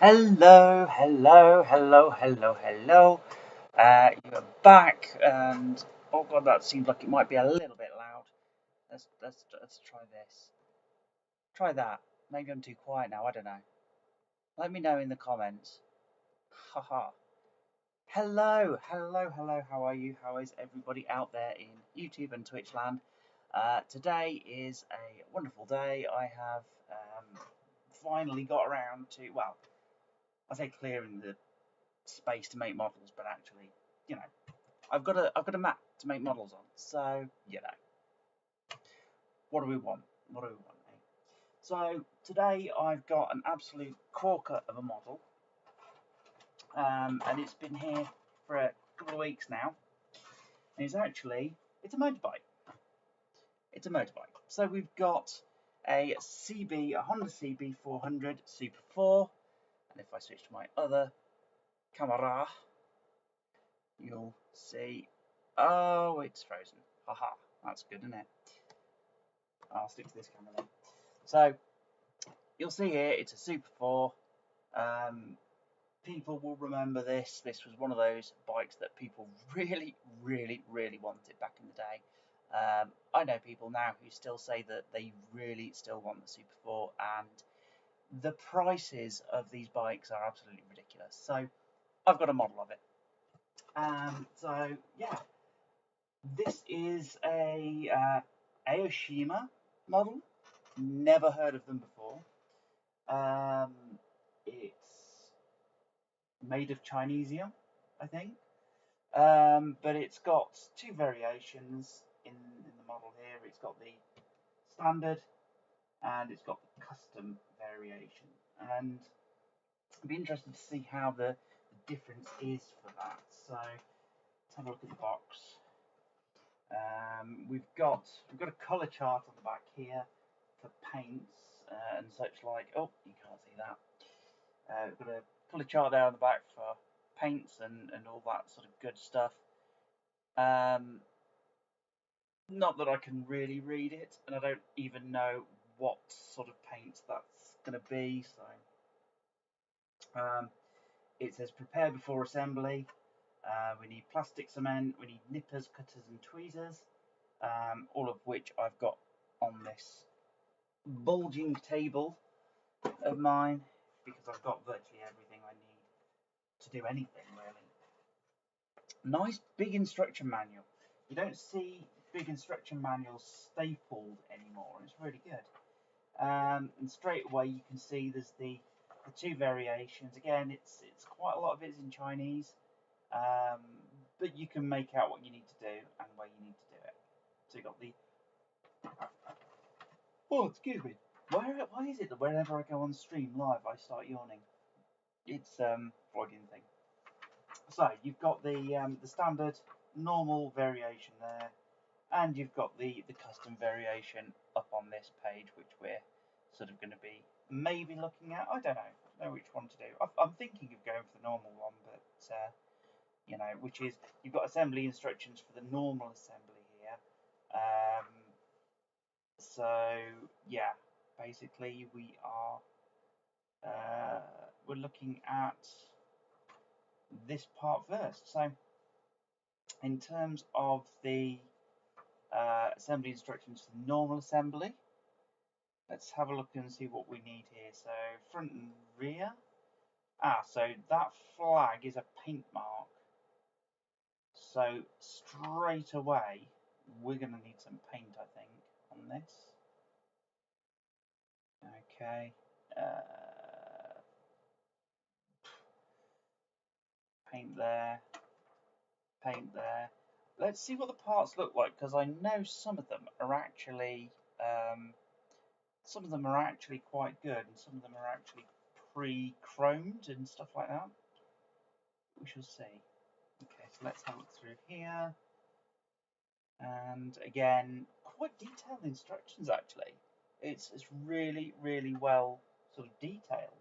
Hello, hello, hello, hello, hello. You're back, and oh god, that seems like it might be a little bit loud. Let's try this. Try that. Maybe I'm too quiet now. I don't know. Let me know in the comments. Haha. Hello, hello, hello. How are you? How is everybody out there in YouTube and Twitch land? Today is a wonderful day. I have finally got around to, well, I say clearing the space to make models, but actually, you know, I've got a map to make models on. So, you know, what do we want? What do we want? Eh? So today I've got an absolute corker of a model, and it's been here for a couple of weeks now. And it's a motorbike. It's a motorbike. So we've got a Honda CB 400 Super 4, and if I switch to my other camera, you'll see, oh, it's frozen. Haha, that's good, isn't it? I'll stick to this camera then. So, you'll see here, it's a Super 4. People will remember this. This was one of those bikes that people really, really, really wanted back in the day. I know people now who still say that they really still want the Super 4, and the prices of these bikes are absolutely ridiculous. So, I've got a model of it. So yeah, this is a Aoshima model. Never heard of them before. It's made of Chinesium, I think. But it's got two variations in the model here. It's got the standard and it's got the custom variation. And I'd be interested to see how the difference is for that. So let's have a look at the box. We've got a colour chart on the back here for paints and such like. Oh, you can't see that. We've got a colour chart there on the back for paints and all that sort of good stuff. Not that I can really read it, and I don't even know what sort of paint that's going to be. So it says prepare before assembly. We need plastic cement, we need nippers, cutters and tweezers, all of which I've got on this bulging table of mine, because I've got virtually everything I need to do anything really. Nice big instruction manual. You don't see big instruction manuals stapled anymore, and it's really good. And straight away you can see there's the two variations. Again, it's quite a lot of it is in Chinese. But you can make out what you need to do and where you need to do it. So you've got the... Oh, excuse me. Why is it that whenever I go on stream live, I start yawning? It's Freudian thing. So you've got the standard normal variation there, And you've got the custom variation up on this page, which we're sort of going to be maybe looking at. I don't know which one to do. I'm thinking of going for the normal one, but you know, which is, you've got assembly instructions for the normal assembly here. So yeah, basically we're looking at this part first. So in terms of the assembly instructions for normal assembly, let's have a look and see what we need here. So front and rear. So that flag is a paint mark. So straight away, we're going to need some paint, I think, on this. Okay. Paint there. Paint there. Let's see what the parts look like, because I know some of them are actually quite good, and some of them are actually pre-chromed and stuff like that. We shall see. Okay, so let's have a look through here. And again, quite detailed instructions actually. It's really, really well sort of detailed.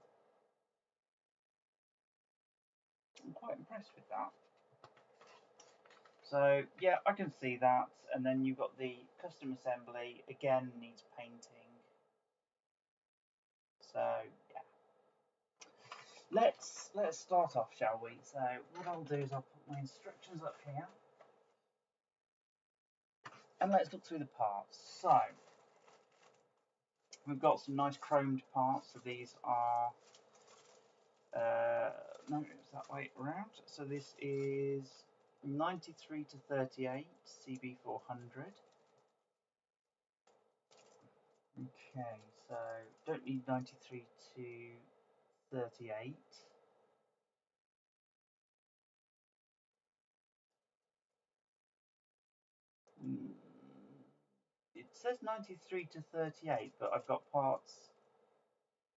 I'm quite impressed with that. So yeah, I can see that. And then you've got the custom assembly, again needs painting. So yeah. Let's start off, shall we? So what I'll do is I'll put my instructions up here. And let's look through the parts. So we've got some nice chromed parts. So these are no, it's that way around. So this is 93 to 38 CB400. Okay, so don't need 93 to 38. It says 93 to 38, but I've got parts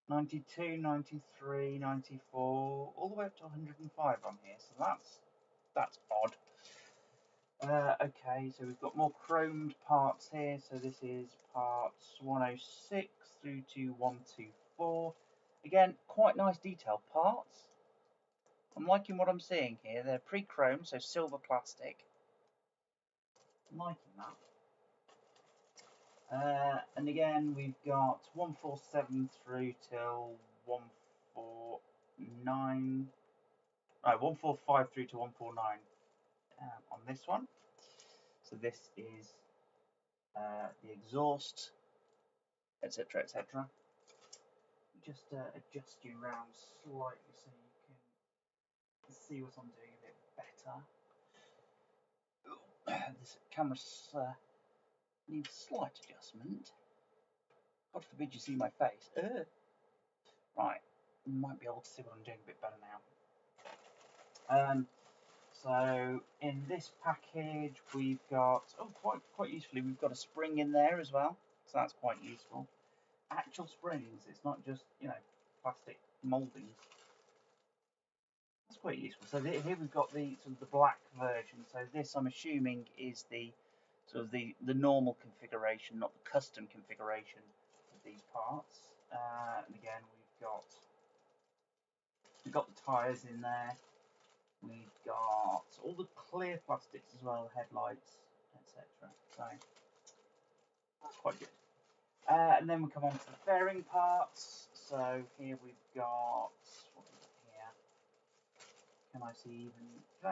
92, 93, 94, all the way up to 105 on here, so that's odd. Okay, so we've got more chromed parts here, so this is parts 106 through to 124. Again, quite nice detailed parts. I'm liking what I'm seeing here. They're pre-chrome, so silver plastic. I'm liking that. And again, we've got 147 through till 149. No, 145 through to 149 on this one. So this is the exhaust, etc., etc. Just adjust you around slightly so you can see what I'm doing a bit better. This camera needs slight adjustment. God forbid you see my face. Right, you might be able to see what I'm doing a bit better now. So in this package we've got, quite usefully, we've got a spring in there as well, so that's quite useful. Actual springs, it's not just, you know, plastic mouldings. That's quite useful. So here we've got the sort of the black version. So this, I'm assuming, is the sort of the normal configuration, not the custom configuration of these parts. And again, we've got the tyres in there. We've got all the clear plastics as well, headlights, etc. So that's quite good. And then we come on to the fairing parts. So here we've got, what have we got here? Can I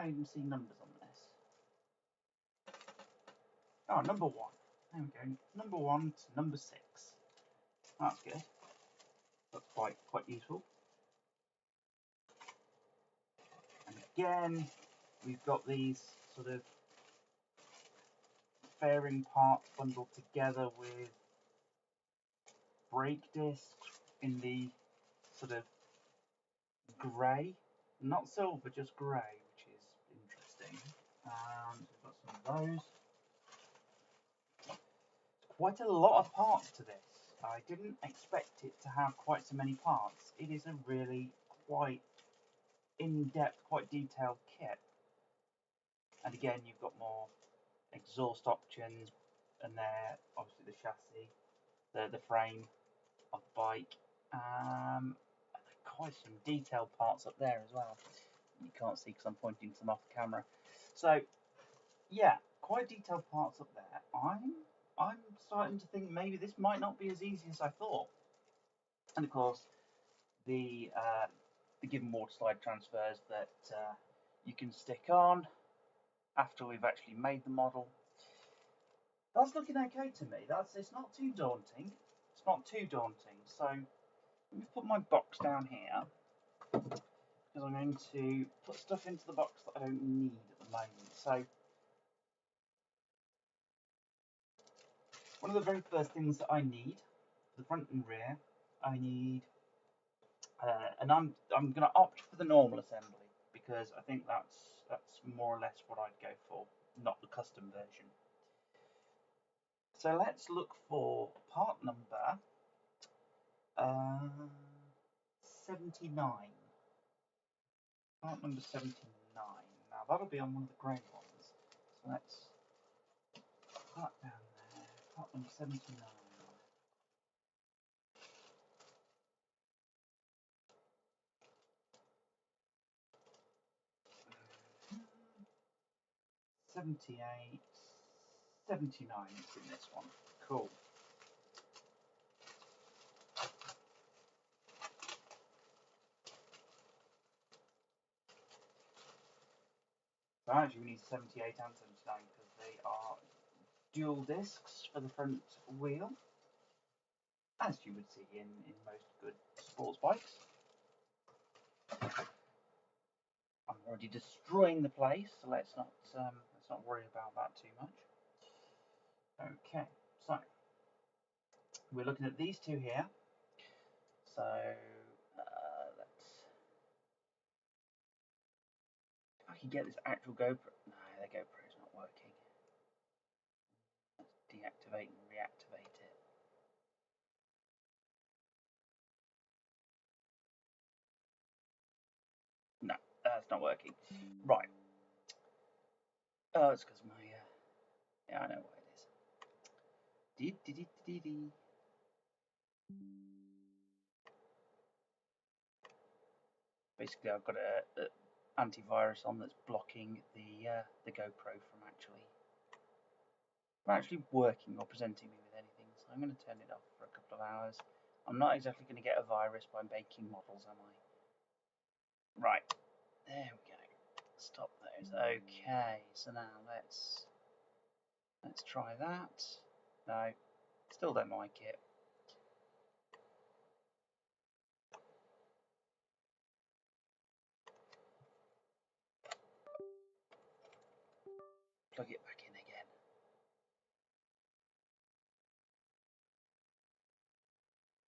even see numbers on this? Oh, number 1. There we go. Number 1 to number 6. That's good. That's quite useful. And again, we've got these sort of fairing parts bundled together with brake discs in the sort of grey, not silver, just grey, which is interesting. We've got some of those. Quite a lot of parts to this. I didn't expect it to have quite so many parts. It is a really quite in-depth, quite detailed kit. And again, you've got more exhaust options, and they're obviously the chassis, the frame of the bike. Quite some detailed parts up there as well. You can't see because I'm pointing to them off the camera. So yeah, quite detailed parts up there. I'm starting to think maybe this might not be as easy as I thought. And of course, the given water slide transfers that you can stick on after we've actually made the model. That's looking okay to me. It's not too daunting. It's not too daunting. So let me put my box down here because I'm going to put stuff into the box that I don't need at the moment. So one of the very first things that I need for the front and rear, I need, and I'm going to opt for the normal assembly because I think that's more or less what I'd go for, not the custom version. So let's look for part number 79. Part number 79. Now that'll be on one of the grey ones. So let's put that down there. Part number 79. Mm-hmm. 78, 79 is in this one. Cool. So actually we need 78 and 79 because they are dual discs for the front wheel, as you would see in most good sports bikes. I'm already destroying the place, so let's not worry about that too much. Okay, so we're looking at these two here. So if I can get this actual GoPro. No, the GoPro's not working. Let's deactivate and reactivate it. No, that's not working. Right. Oh, it's because my yeah, I know why it is. Basically, I've got a antivirus on that's blocking the GoPro from actually working or presenting me with anything. So I'm going to turn it off for a couple of hours. I'm not exactly going to get a virus by making models, am I? Right, there we go. Stop those. Okay, so now let's try that. No, still don't like it. Plug it back in again.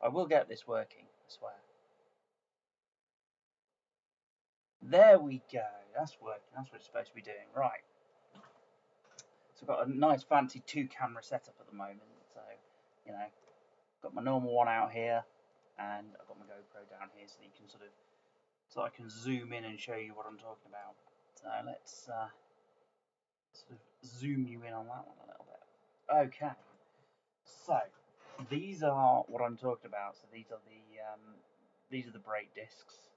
I will get this working, I swear. There we go. That's working. That's what it's supposed to be doing. Right. So I've got a nice fancy 2-camera setup at the moment. So, you know, got my normal one out here, and I've got my GoPro down here, so you can so I can zoom in and show you what I'm talking about. So let's sort of zoom you in on that one a little bit. Okay. So these are what I'm talking about. So these are the brake discs.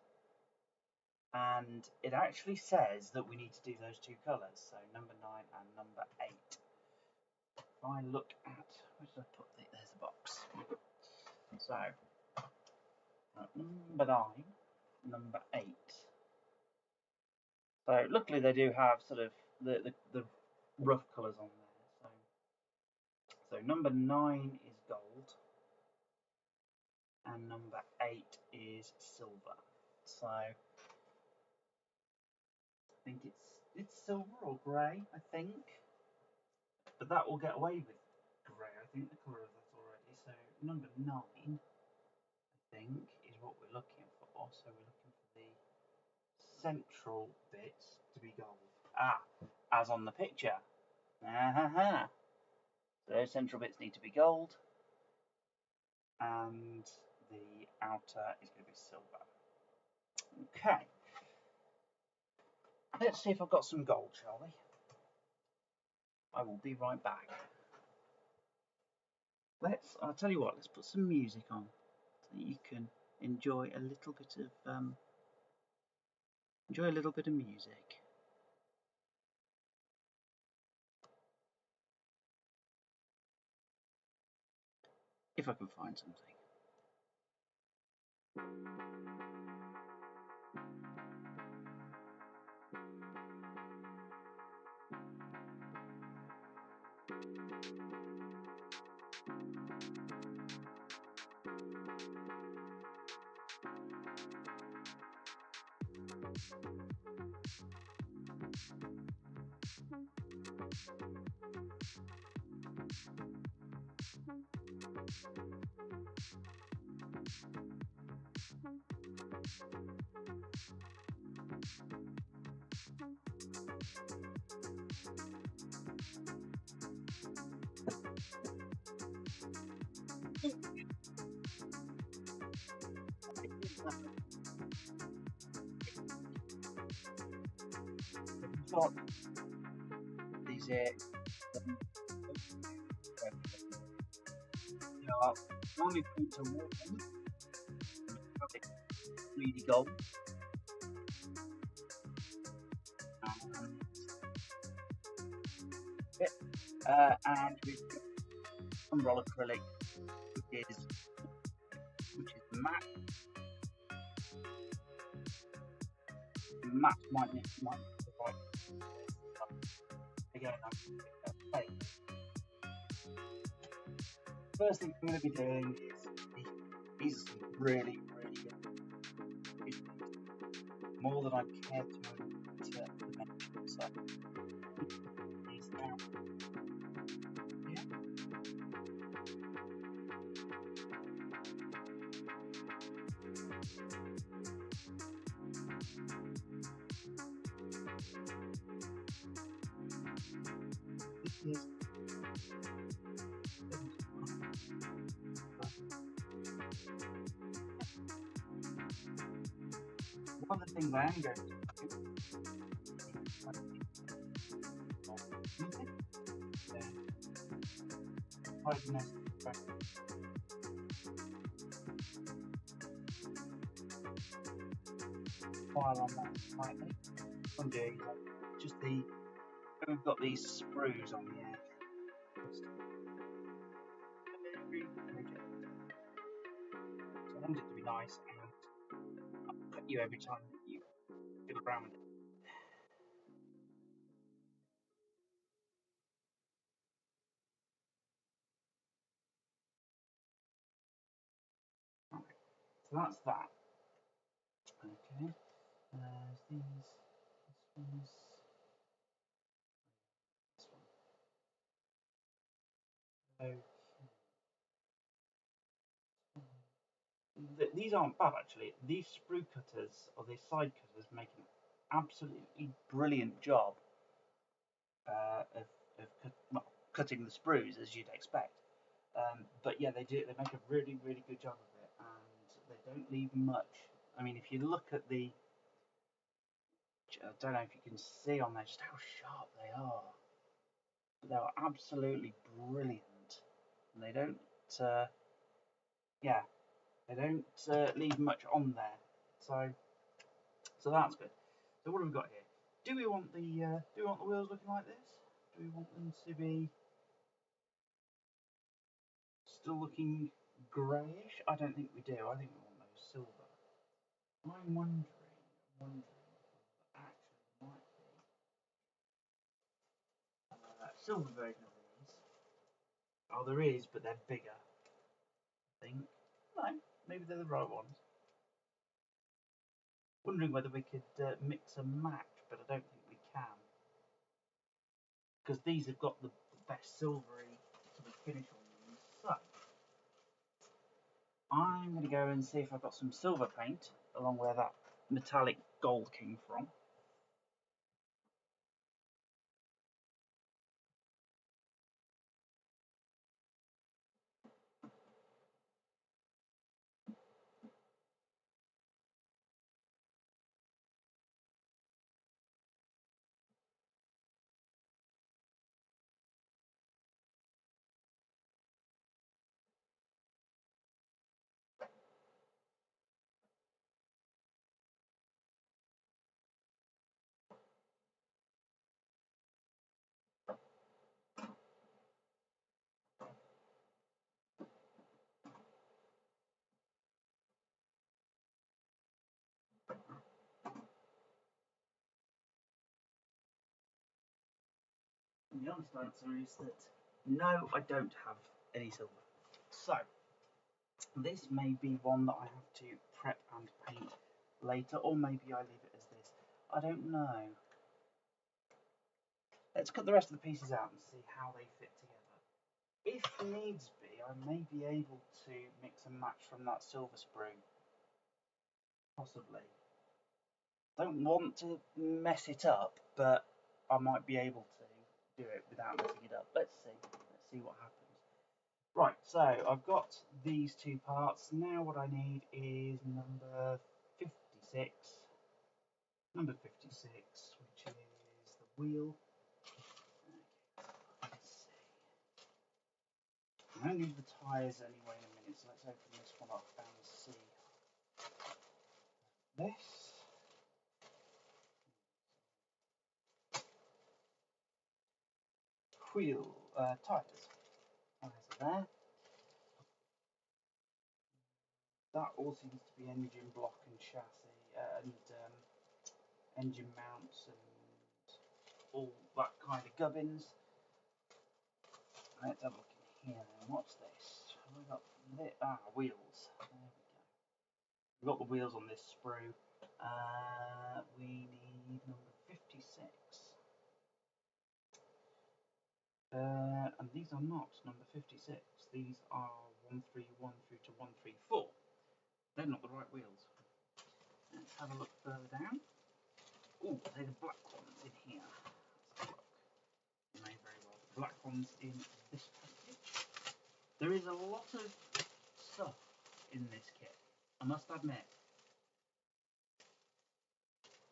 And it actually says that we need to do those two colours, so number 9 and number 8. If I look at, where did I put there's the box. So, number 9, number 8. So, luckily they do have sort of the rough colours on there. So number 9 is gold, and number 8 is silver. So, I think it's silver or grey, I think. But that will get away with grey. I think the colour of that already. So number 9, I think, is what we're looking for. So we're looking for the central bits to be gold. As on the picture. So those central bits need to be gold, and the outer is going to be silver. Okay. Let's see if I've got some gold, shall we? I will be right back. I'll tell you what, let's put some music on so that you can enjoy a little bit of music. If I can find something. We've got these here. I'll normally put a water in, really gold. And we've got umbrella acrylic, which is matte. Matte might be the right. Again, first thing I'm going to be doing is really, really good. More than I care to mention. So, these down. Yeah. This is one of the things I am going to do. File on that slightly. I'm doing just we've got these sprues on the edge. So I want it to be nice, and I'll cut you every time that you fiddle around with it. Right. So that's that. Okay. These. This one's. This one. Okay. These aren't bad actually. These sprue cutters or these side cutters make an absolutely brilliant job of cutting the sprues as you'd expect. But yeah, they do. They make a really, really good job of it, and they don't leave much. I mean, if you look at I don't know if you can see on there just how sharp they are. But they are absolutely brilliant, and they don't. Yeah, they don't leave much on there. So that's good. So what have we got here? Do we want the wheels looking like this? Do we want them to be still looking greyish? I don't think we do. I think we want those silver. I'm wondering actually might be silver version of these. Oh, there is, but they're bigger. I think. No, maybe they're the right ones. Wondering whether we could mix and match, but I don't think we can. Because these have got the best silvery sort of finish on them. So, I'm going to go and see if I've got some silver paint along where that metallic gold came from. And the honest answer is that no, I don't have any silver. So, this may be one that I have to prep and paint later, or maybe I leave it as this. I don't know. Let's cut the rest of the pieces out and see how they fit together. If needs be, I may be able to mix and match from that silver sprue. Possibly. Don't want to mess it up, but I might be able to do it without messing it up. Let's see what happens. Right, so I've got these two parts. Now what I need is number 56. Number 56, which is the wheel. Okay, let's see. I'm going to need the tyres anyway in a minute, so let's open this one up and see. This. Wheel, tyres. Tyres are there. That all seems to be engine block and chassis and engine mounts and all that kind of gubbins. Let's have a look in here then. What's this? We've got wheels. There we go. We've got the wheels on this sprue. We need number 56. And these are not number 56. These are 131 through to 134. They're not the right wheels. Let's have a look further down. Oh, they're the black ones in here. Let's have a look. May very well be the black ones in this package. There is a lot of stuff in this kit, I must admit.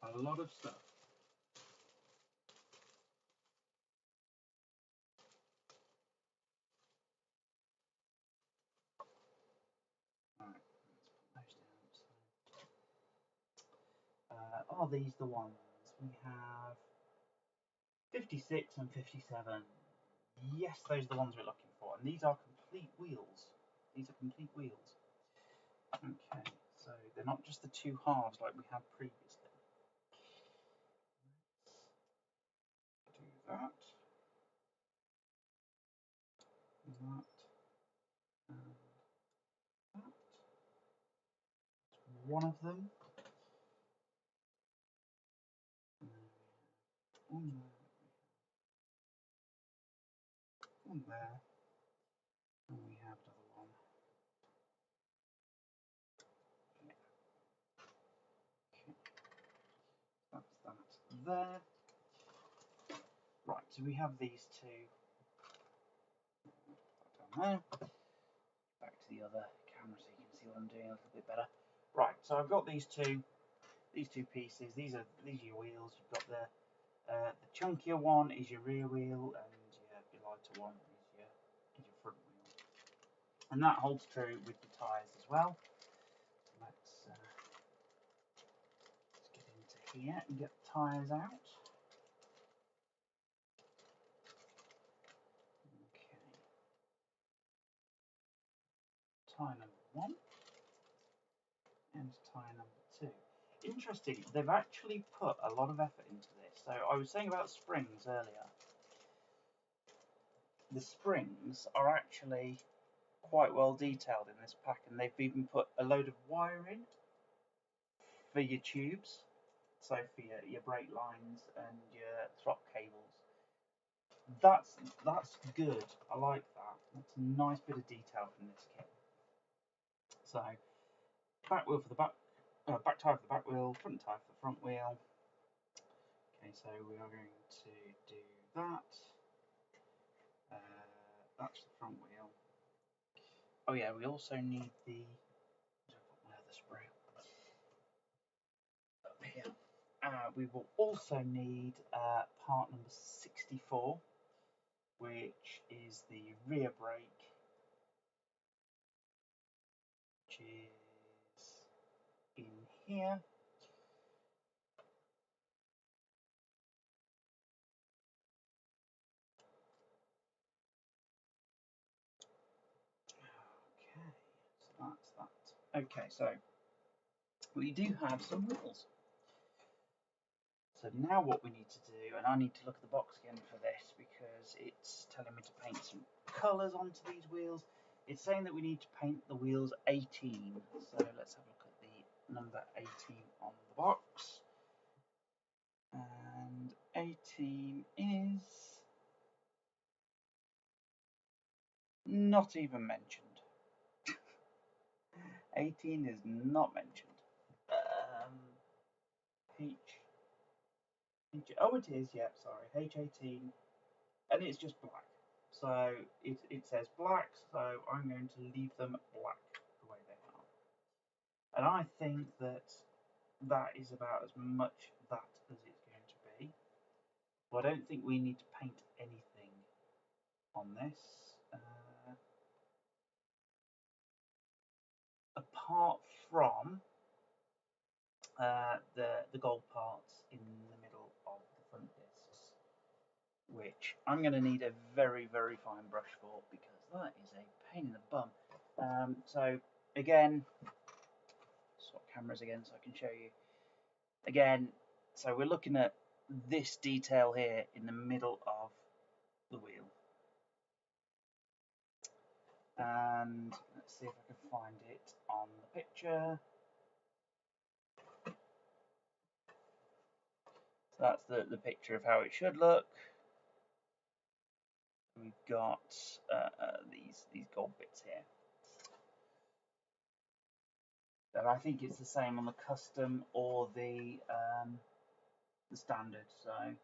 A lot of stuff. Alright, let's put those down. Are these the ones? We have 56 and 57. Yes, those are the ones we're looking for. And these are complete wheels. These are complete wheels. Okay, so they're not just the two halves like we had previously. Let's do that. That. And that. That's one of them. One there. One there. And we have another one. Yeah. Okay. That's that there. Right, so we have these two. Down there. Back to the other camera so you can see what I'm doing a little bit better. Right, so I've got these two pieces. These are your wheels. You've got the chunkier one is your rear wheel, and your lighter one is your front wheel. And that holds true with the tyres as well. Let's get into here and get the tyres out. Okay. Tyre number 1 and tyre number 2. Interesting, they've actually put a lot of effort into this. So I was saying about springs earlier. The springs are actually quite well detailed in this pack, and they've even put a load of wiring for your tubes, so for your brake lines and your throttle cables. That's good. I like that. That's a nice bit of detail from this kit. So back wheel for the back tyre for the back wheel, front tyre for the front wheel. Okay, so we are going to do that. That's the front wheel. Oh yeah, we also need the. I'll put my other sprue up here. We will also need part number 64, which is the rear brake, which is in here. Okay, so that's that. Okay, so we do have some wheels. So now what we need to do, and I need to look at the box again for this because it's telling me to paint some colours onto these wheels. It's saying that we need to paint the wheels 18. So let's have a look at the number 18 on the box. And 18 is not even mentioned. 18 is not mentioned. Oh, it is, yeah, sorry, H18, and it's just black. So it says black, so I'm going to leave them black the way they are. And I think that is about as much that as it's going to be. But I don't think we need to paint anything on this. Apart from the gold parts in the middle of the front discs, which I'm going to need a very, very fine brush for because that is a pain in the bum. So again, swap cameras again so I can show you. Again, so we're looking at this detail here in the middle of the wheel. And let's see if I can find it on the picture. So that's the picture of how it should look. We've got these gold bits here. And I think it's the same on the custom or the standard. So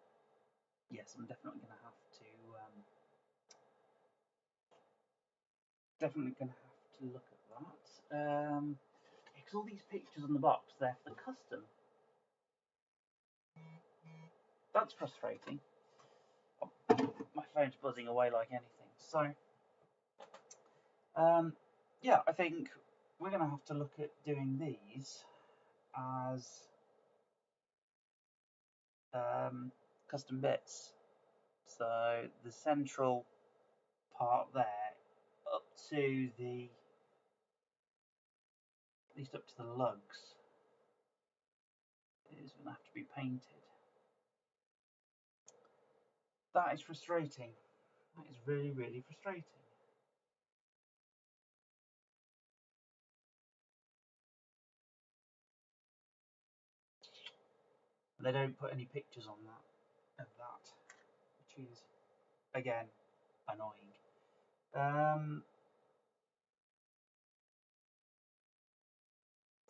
yes, I'm definitely going to have to look at that. Because all these pictures on the box, they're for the custom. That's frustrating. Oh, my phone's buzzing away like anything. So yeah, I think we're going to have to look at doing these as custom bits. So the central part there up to the, at least up to the lugs, is going to have to be painted. That is frustrating. That is really, really frustrating. They don't put any pictures on that, which is again annoying.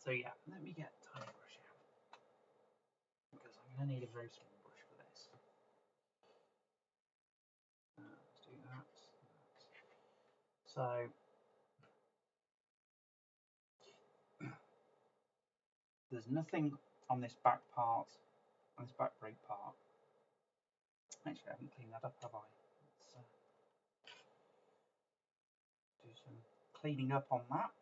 So yeah, let me get a tiny brush out because I'm going to need a very small brush for this. Let's do that. So there's nothing on this back part, on this back brake part. Actually, I haven't cleaned that up, have I? Let's do some cleaning up on that.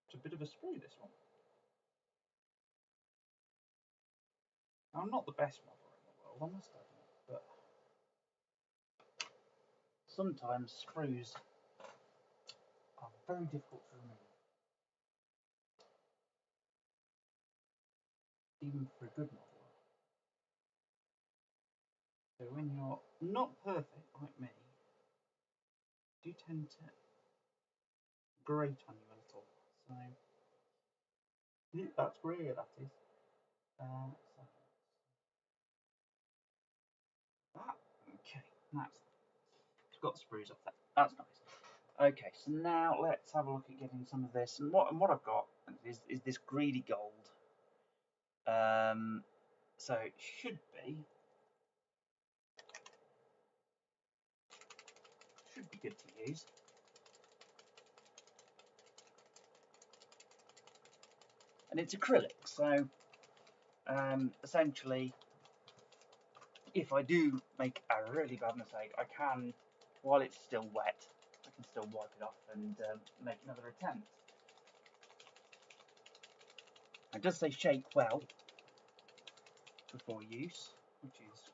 It's a bit of a sprue, this one. I'm not the best modeler in the world, I must admit, but sometimes sprues are very difficult to remove, even for a good modeler. So when you're not perfect like me, do tend to grate on you a little. So that's rear, that is. So that, okay, it's got sprues off that. That's nice. Okay, so now let's have a look at getting some of this. And what I've got is this greedy gold. So it should be good to use. And it's acrylic, so essentially, if I do make a really bad mistake, I can, while it's still wet, I can still wipe it off and make another attempt. It does say shake well before use, which is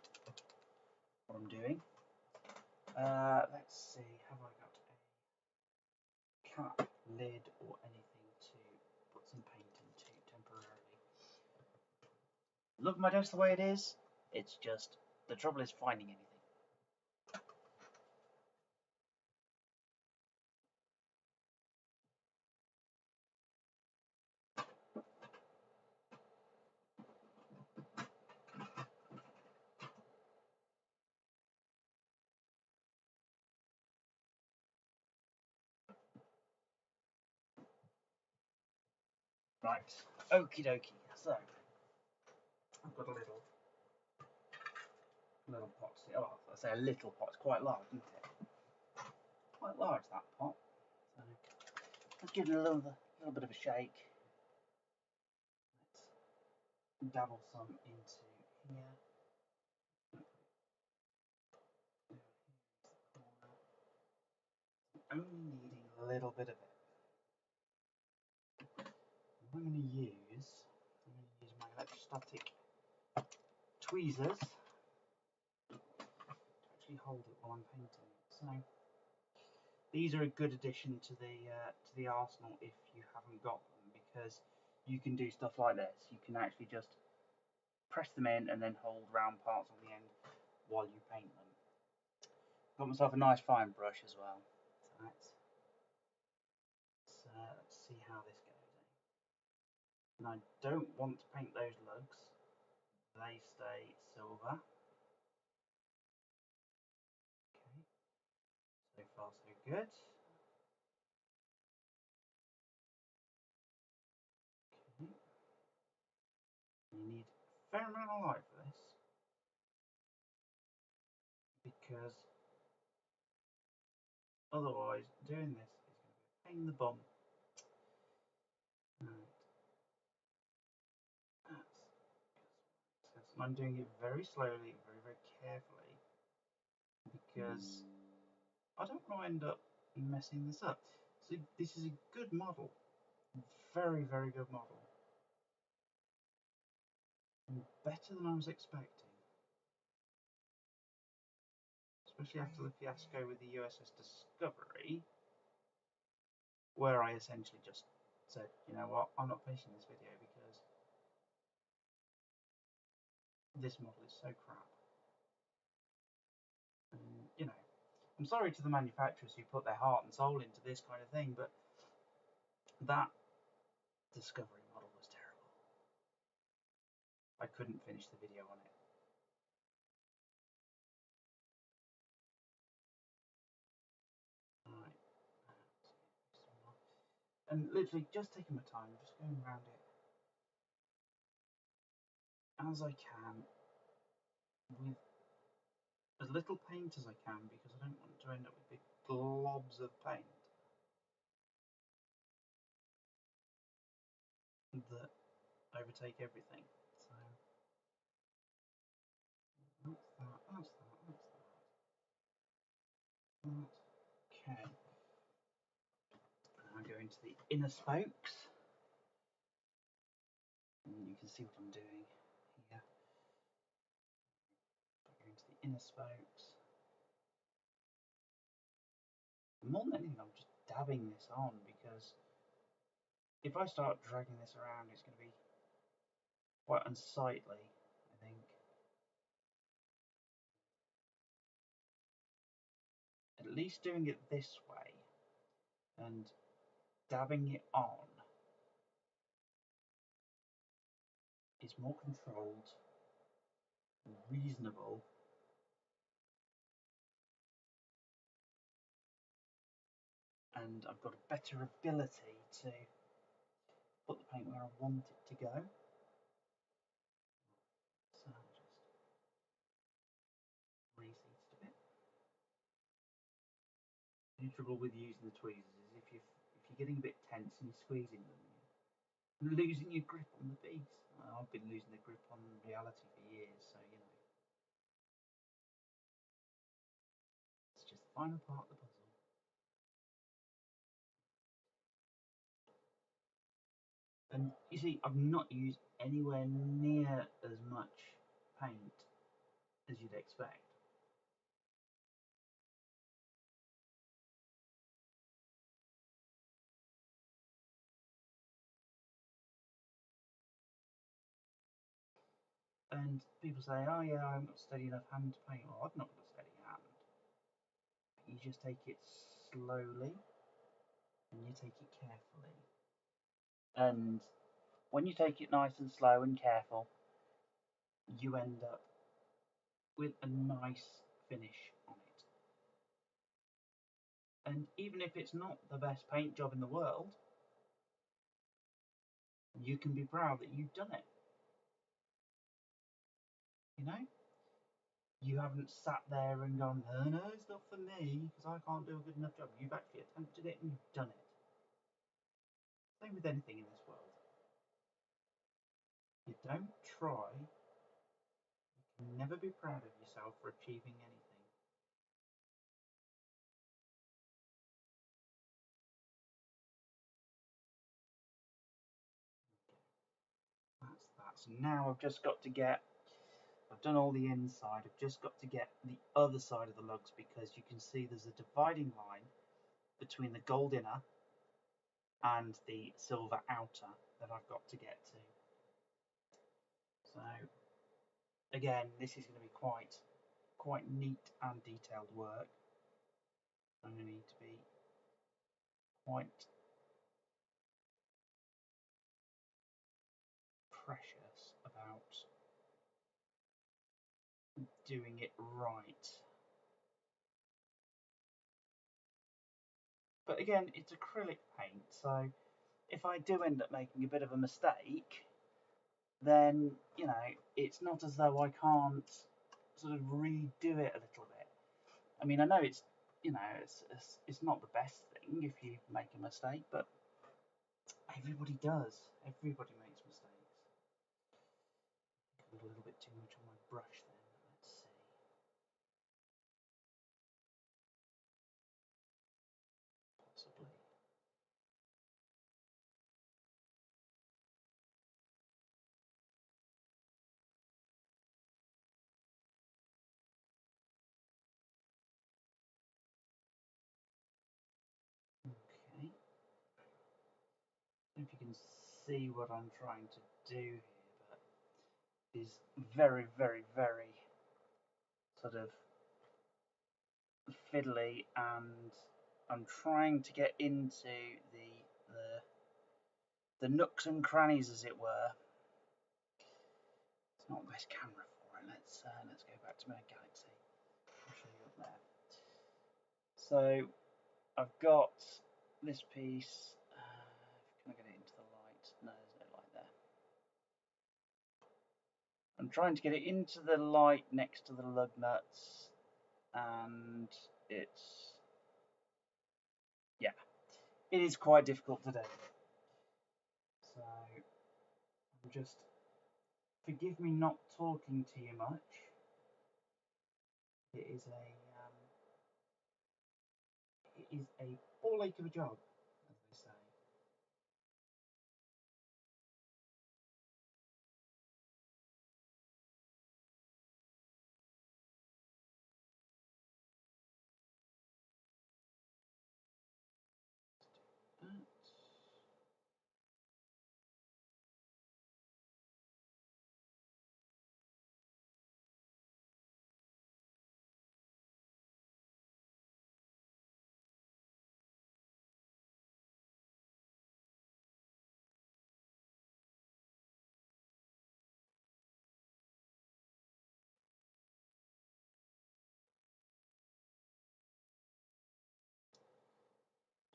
Let's see, have I got a cap, lid, or anything to put some paint into temporarily? Look my desk the way it is, it's just, the trouble is finding anything. Right, okie dokie. So I've got a little pot. Oh, I say a little pot. It's quite large, isn't it? Quite large, that pot. So let's give it a little bit of a shake. Let's dabble some into here. Only needing a little bit of it. What I'm going to use my electrostatic tweezers to actually hold it while I'm painting it. So these are a good addition to the arsenal if you haven't got them, because you can do stuff like this. You can actually just press them in and then hold round parts on the end while you paint them. Got myself a nice fine brush as well. So let's see how this goes. And I don't want to paint those lugs. They stay silver. Okay, so far so good. Okay. You need a fair amount of light for this, because otherwise doing this is going to be a pain in the bum. Right. And I'm doing it very slowly, very, very carefully, because I don't want to end up messing this up. So this is a good model, very, very good model, and better than I was expecting, especially after the fiasco with the USS Discovery, where I essentially just said, you know what, I'm not finishing this video because this model is so crap. And, you know, I'm sorry to the manufacturers who put their heart and soul into this kind of thing, but that Discovery model was terrible. I couldn't finish the video on it. Right. And literally just taking my time, just going around it as I can with as little paint as I can, because I don't want to end up with big globs of paint that overtake everything. So that's that, that's that, that's that. Okay. Now go into the inner spokes. And you can see what I'm doing here. Go into the inner spokes. More than anything, I'm just dabbing this on, because if I start dragging this around, it's going to be quite unsightly, I think. At least doing it this way and dabbing it on is more controlled, reasonable, and I've got a better ability to put the paint where I want it to go. So I'll just reseat a bit. The trouble with using the tweezers is if you're getting a bit tense and you're squeezing them, you're losing your grip on the piece. I've been losing the grip on reality for years, so you know. It's just the final part of the puzzle. And you see, I've not used anywhere near as much paint as you'd expect. And people say, oh yeah, I haven't got steady enough hand to paint. Well, I've not got a steady hand. You just take it slowly and you take it carefully. And when you take it nice and slow and careful, you end up with a nice finish on it. And even if it's not the best paint job in the world, you can be proud that you've done it. You know? You haven't sat there and gone, oh no, it's not for me because I can't do a good enough job. You've actually attempted it and you've done it. Same with anything in this world. You don't try, you can never be proud of yourself for achieving anything. That's that. So now I've just got to I've done all the inside, I've just got to get the other side of the lugs because you can see there's a dividing line between the gold inner and the silver outer that I've got to get to. So again, this is going to be quite neat and detailed work. I'm going to need to be quite precious about doing it right. But again, it's acrylic paint, so if I do end up making a bit of a mistake, then, you know, it's not as though I can't sort of redo it a little bit. I mean, I know it's, you know, it's not the best thing if you make a mistake, but everybody does. Everybody makes mistakes. A little bit too much on my brush then. Let's see. Possibly. Okay. I don't know if you can see what I'm trying to do here, but it is very, very, very sort of fiddly, and I'm trying to get into the nooks and crannies, as it were. It's not the best camera for it. Let's go back to my Galaxy. I'll show you up there. So I've got this piece. Can I get it into the light? No, there's no light there. I'm trying to get it into the light next to the lug nuts, and it's, yeah, it is quite difficult to do. So I'm just, forgive me not talking to you much. It is a ball ache of a job, as they say.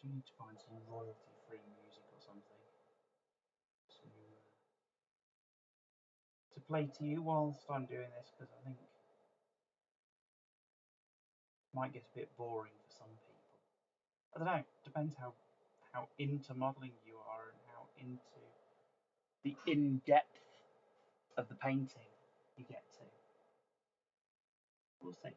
Do you need to find some royalty-free music or something to play to you whilst I'm doing this? Because I think it might get a bit boring for some people. I don't know. Depends how into modelling you are and how into the in-depth of the painting you get to. We'll see.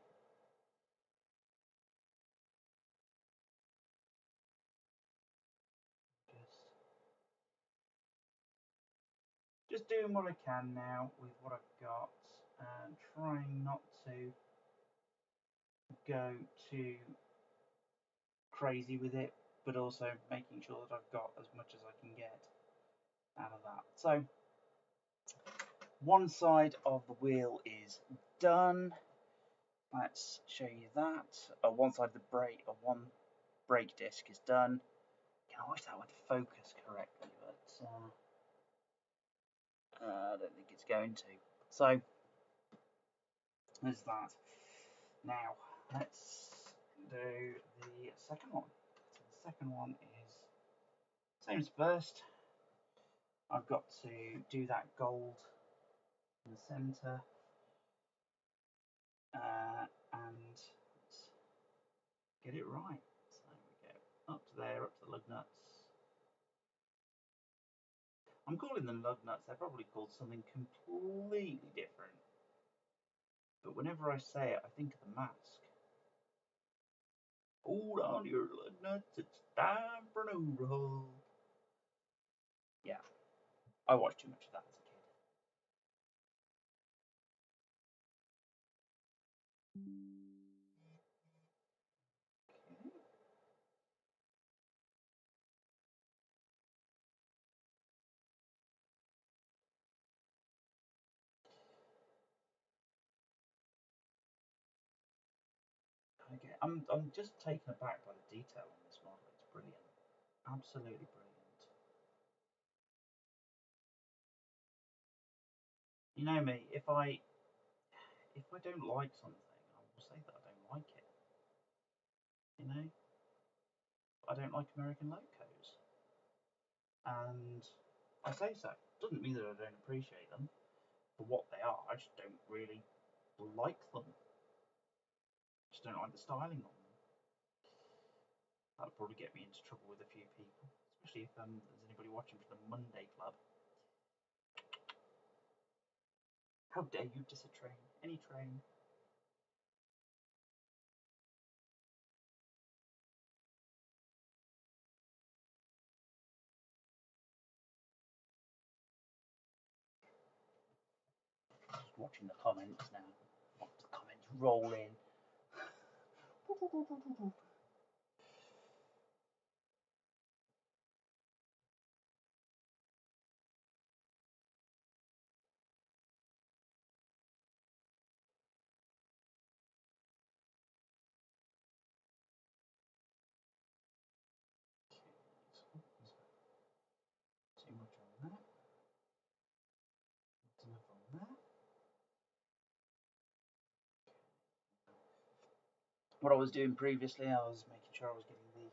Just doing what I can now with what I've got, and trying not to go too crazy with it, but also making sure that I've got as much as I can get out of that. So One side of the wheel is done. Let's show you that. One side of the brake, one brake disc is done. I wish that would focus correctly, but I don't think it's going to. So there's that. Now let's do the second one. So the second one is same as first. I've got to do that gold in the centre, and let's get it right. So we go up to there, up to the lug nuts. I'm calling them lug nuts. They're probably called something completely different. But whenever I say it, I think of the mask. Hold on to your lug nuts, it's time for an overhaul. Yeah, I watched too much of that as a kid. Okay, I'm just taken aback by the detail on this model. It's brilliant, absolutely brilliant. You know me, if I don't like something, I will say that I don't like it. You know, I don't like American locos, and I say so. Doesn't mean that I don't appreciate them for what they are. I just don't really like them. Just don't like the styling on them. That'll probably get me into trouble with a few people, especially if there's anybody watching from the Monday Club. How dare you diss a train? Any train? Just watching the comments now. Watch the comments roll in. Too much on that. Not enough on that. What I was doing previously, I was making sure I was getting the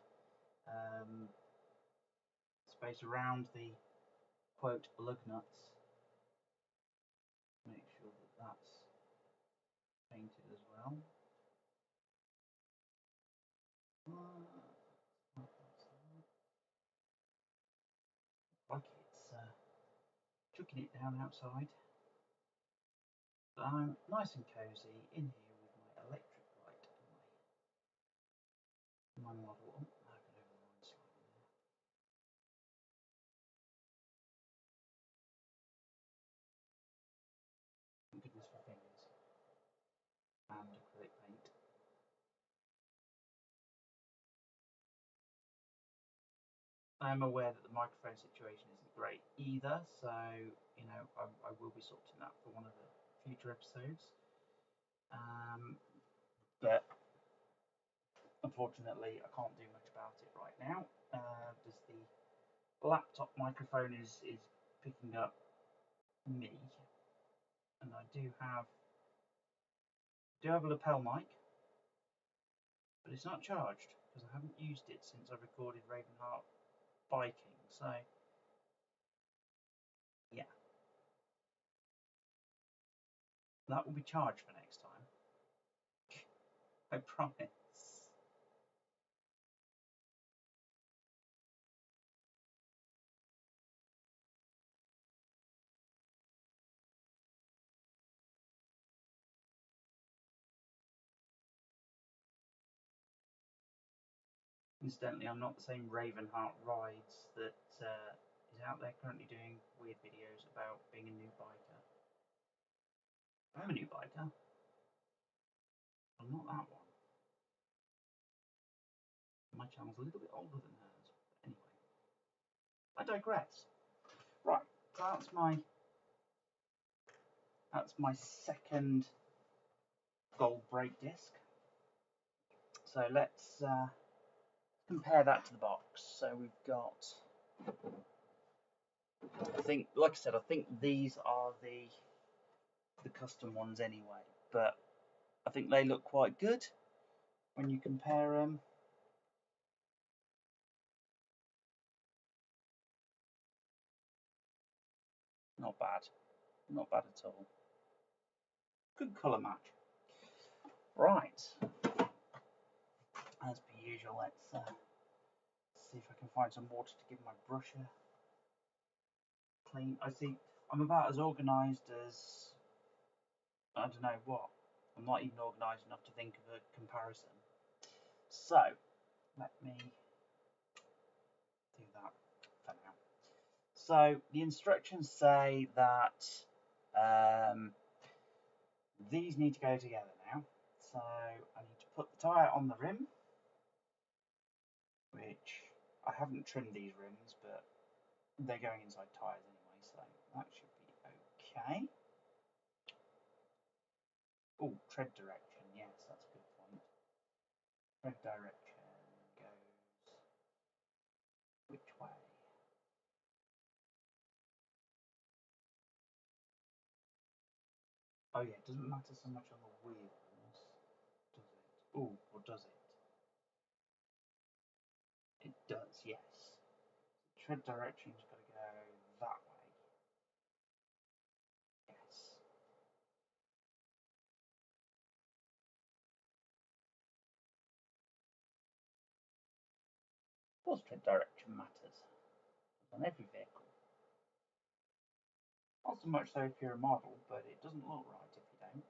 space around the quote lug nuts. Make sure that that's painted as well. Like it's chucking it down outside. But I'm nice and cosy in here with my electric light and my model. Oh, I've got over the line slightly there. Thank goodness for fingers and acrylic paint. I'm aware that the microphone situation isn't great either, so you know I will be sorting that for one of the future episodes. But unfortunately, I can't do much about it right now. Just the laptop microphone is picking up me, and I do have a lapel mic, but it's not charged because I haven't used it since I recorded Ravenheart biking. So yeah, that will be charged for next time. I promise. Incidentally, I'm not the same Ravenheart rides that is out there currently doing weird videos about being a new biker. I'm a new biker. I'm not that one. My channel's a little bit older than hers. But anyway, I digress. Right, so that's my That's my second gold brake disc. So let's compare that to the box. So we've got, I think, like I said, I think these are the custom ones anyway, but I think they look quite good when you compare them. Not bad, not bad at all. Good colour match. Right, as per usual, let's see if I can find some water to give my brush a clean. I see I'm about as organised as, I don't know what. I'm not even organised enough to think of a comparison. So let me do that for now. So the instructions say that these need to go together now. So I need to put the tyre on the rim, which I haven't trimmed these rims, but they're going inside tyres anyway, so that should be okay. Oh, tread direction, yes, that's a good point. Tread direction goes which way? Oh yeah, it doesn't matter so much on the wheels, does it? Oh, or does it? It does, yes. Tread direction's got to go that way. Yes. Of course tread direction matters on every vehicle. Not so much so if you're a model, but it doesn't look right if you don't.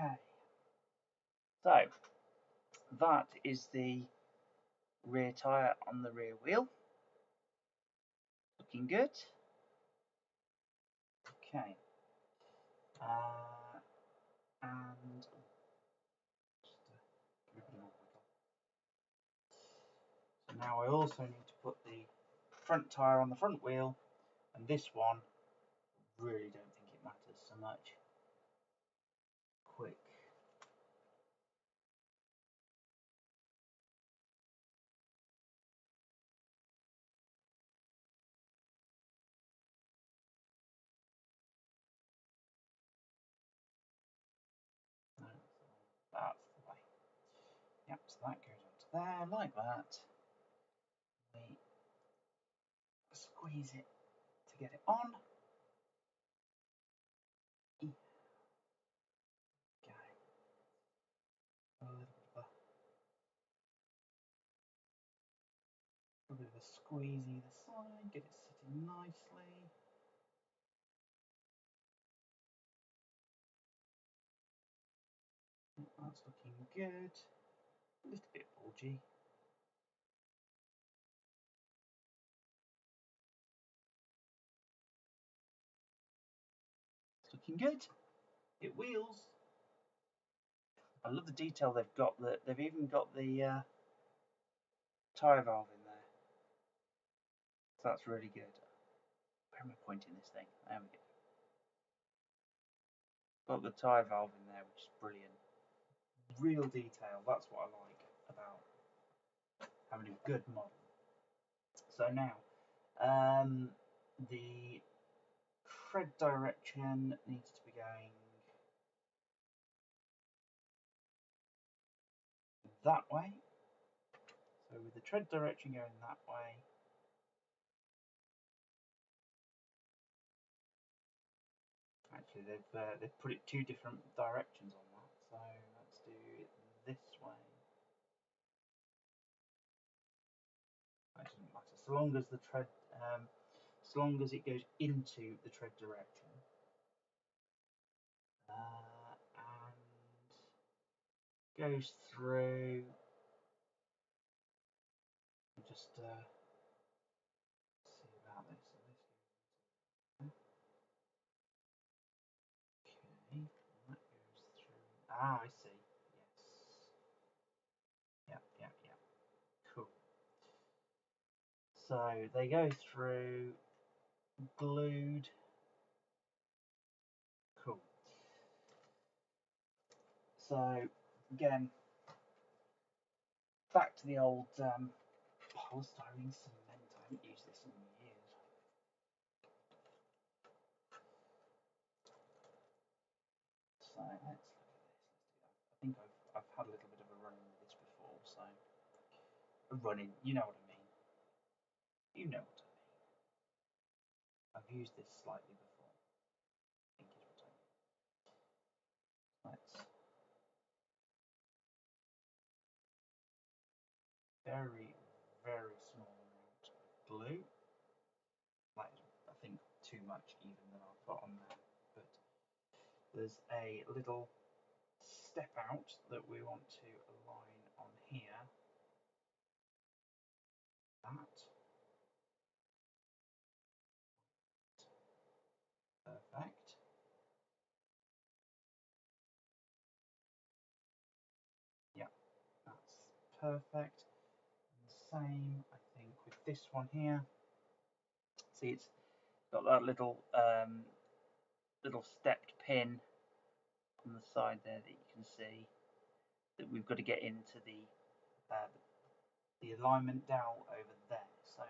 Okay. So that is the rear tyre on the rear wheel. Looking good. Okay. And so now I also need to put the front tyre on the front wheel, and this one, really don't think it matters so much. Quick. No, that's the way. Yep, so that goes onto there like that. We squeeze it to get it on. Okay. A little bit of a squeeze either side, get it sitting nicely. That's looking good. A little bit bulgy. It's looking good. It wheels. I love the detail they've got. They've even got the tyre valve in there. So that's really good. Where am I pointing this thing? There we go. Got the tyre valve in there, which is brilliant. Real detail. That's what I like about having a good model. So now, the tread direction needs to be going that way. So with the tread direction going that way, actually they've put it two different directions on that. So let's do it this way. That doesn't matter so long as the tread, so long as it goes into the tread direction. And goes through. Just see about this. Okay, that goes through. Ah, I see. Yes. Yep, yep, yep. So they go through, glued. Cool. So again, back to the old polystyrene cement. I haven't used this in years. So let's look at this. I think I've had a little bit of a run with this before. So running, you know what I mean. You know what I mean. I've used this slightly before. I think is what I mean. Let's very, very small amount of glue. Like, I think too much even than I'll put on there. But there's a little step out that we want to align on here. That. Perfect. Yeah, that's perfect. And same, I think, with this one here. See, it's got that little little stepped pin on the side there that you can see that we've got to get into the alignment dowel over there. So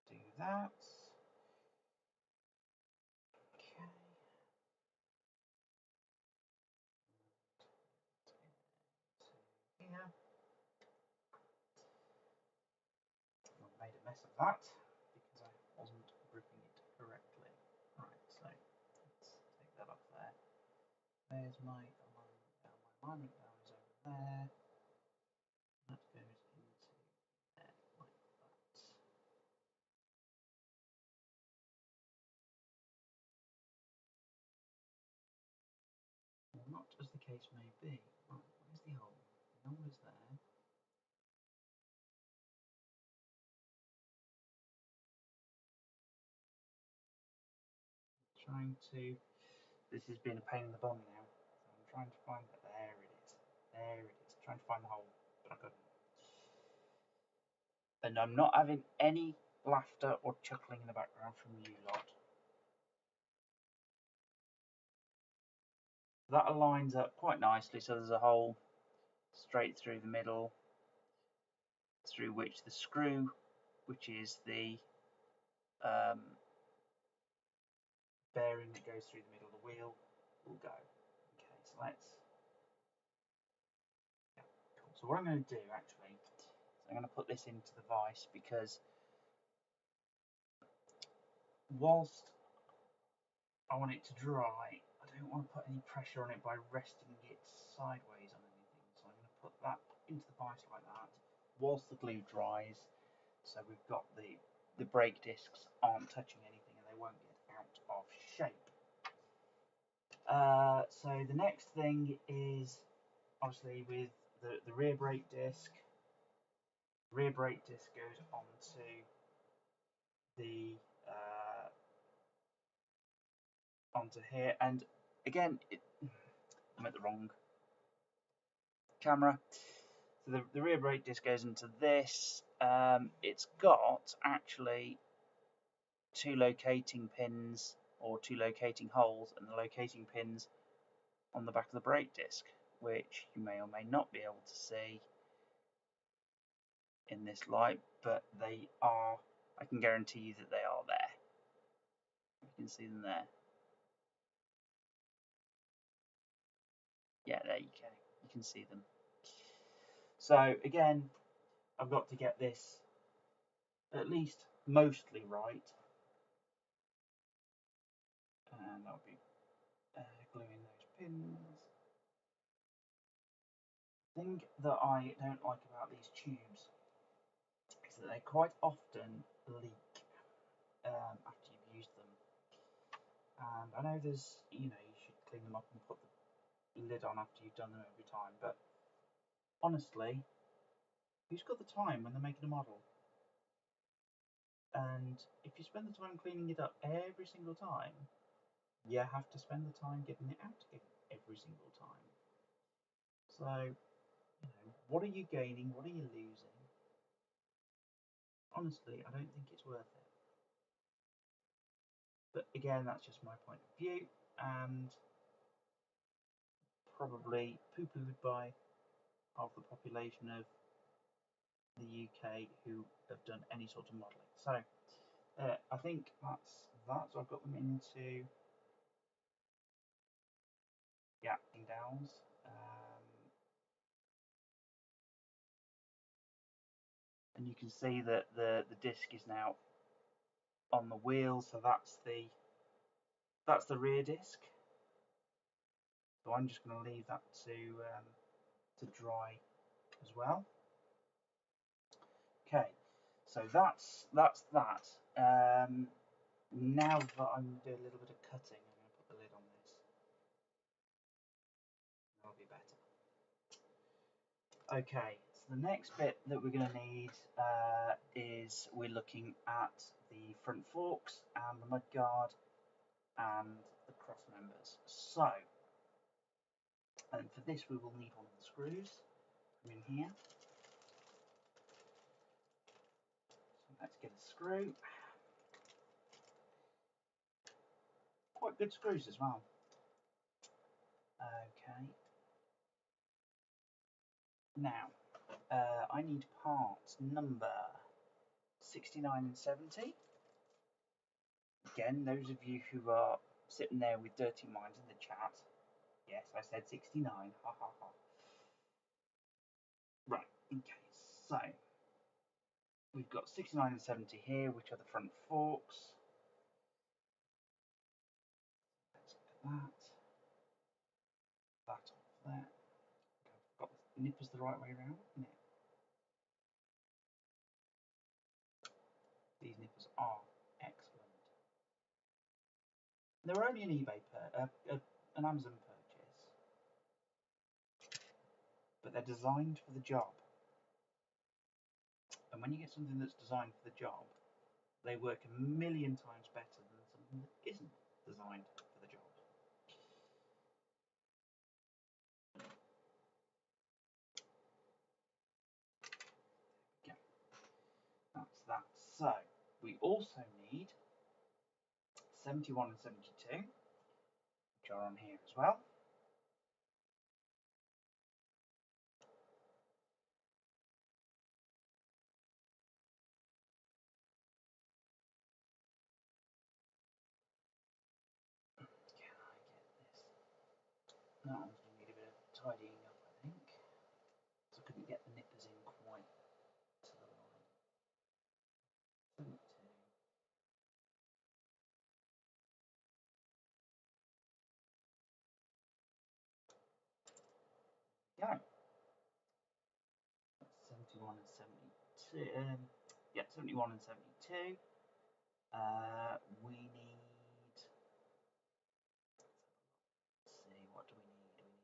do that. Okay. Here. I made a mess of that because I wasn't gripping it correctly. Right, so let's take that off there. There's my alignment down. My alignment down is over there. That goes into there like that. Well, not as the case may be. Right, where's the hole? The hole is there. Trying to. This has been a pain in the bum now. So I'm trying to find that. There it is. There it is. Trying to find the hole, but I couldn't. And I'm not having any laughter or chuckling in the background from you lot. That aligns up quite nicely, so there's a hole straight through the middle, through which the screw, which is the bearing that goes through the middle of the wheel, will go. Okay, so let's. Yeah, cool. So what I'm going to do actually is I'm going to put this into the vise because whilst I want it to dry, I don't want to put any pressure on it by resting it sideways on anything. So I'm going to put that into the vise like that whilst the glue dries. So we've got the brake discs aren't touching anything and they won't get out of shape. So the next thing is obviously with the rear brake disc. The rear brake disc goes onto the onto here, and again I'm at the wrong camera. So the rear brake disc goes into this. It's got actually two locating pins or two locating holes, and the locating pins on the back of the brake disc, which you may or may not be able to see in this light, but they are. I can guarantee you that they are there. You can see them there. Yeah, there you go. You can see them. So again, I've got to get this at least mostly right, and I'll be gluing those pins. The thing that I don't like about these tubes is that they quite often leak after you've used them. And I know there's, you should clean them up and put the lid on after you've done them every time, but honestly, who's got the time when they're making a model? And if you spend the time cleaning it up every single time, you have to spend the time getting it out again every single time. So, What are you gaining? What are you losing? Honestly, I don't think it's worth it. But again, that's just my point of view, and probably poo-pooed by half the population of the UK who have done any sort of modelling. So I think that's that. So I've got them into Downs. And you can see that the disc is now on the wheel, so that's the rear disc. So I'm just going to leave that to dry as well. Okay, so that's that. Now that I'm going to do a little bit of cutting, I'm going to put the lid on this. That'll be better. Okay, so the next bit that we're going to need is we're looking at the front forks and the mudguard and the cross members. So, and for this we will need one of the screws in here. So let's get a screw. Quite good screws as well. Okay. Now, I need parts number 69 and 70. Again, those of you who are sitting there with dirty minds in the chat, yes, I said 69. Ha ha ha. Right. Okay. So we've got 69 and 70 here, which are the front forks. Let's look at that. That off there. I've got the nippers the right way around, isn't it? These nippers are excellent. They were only an an Amazon purchase, but they're designed for the job. And when you get something that's designed for the job, they work a million times better than something that isn't designed for the job. Okay, that's that. So we also need 71 and 72, which are on here as well. That one's going to need a bit of tidying up, I think. So I couldn't get the nippers in quite to the line. 72. Yeah. 71 and 72. Yeah, 71 and 72. We need. Let's see, what do we need? We need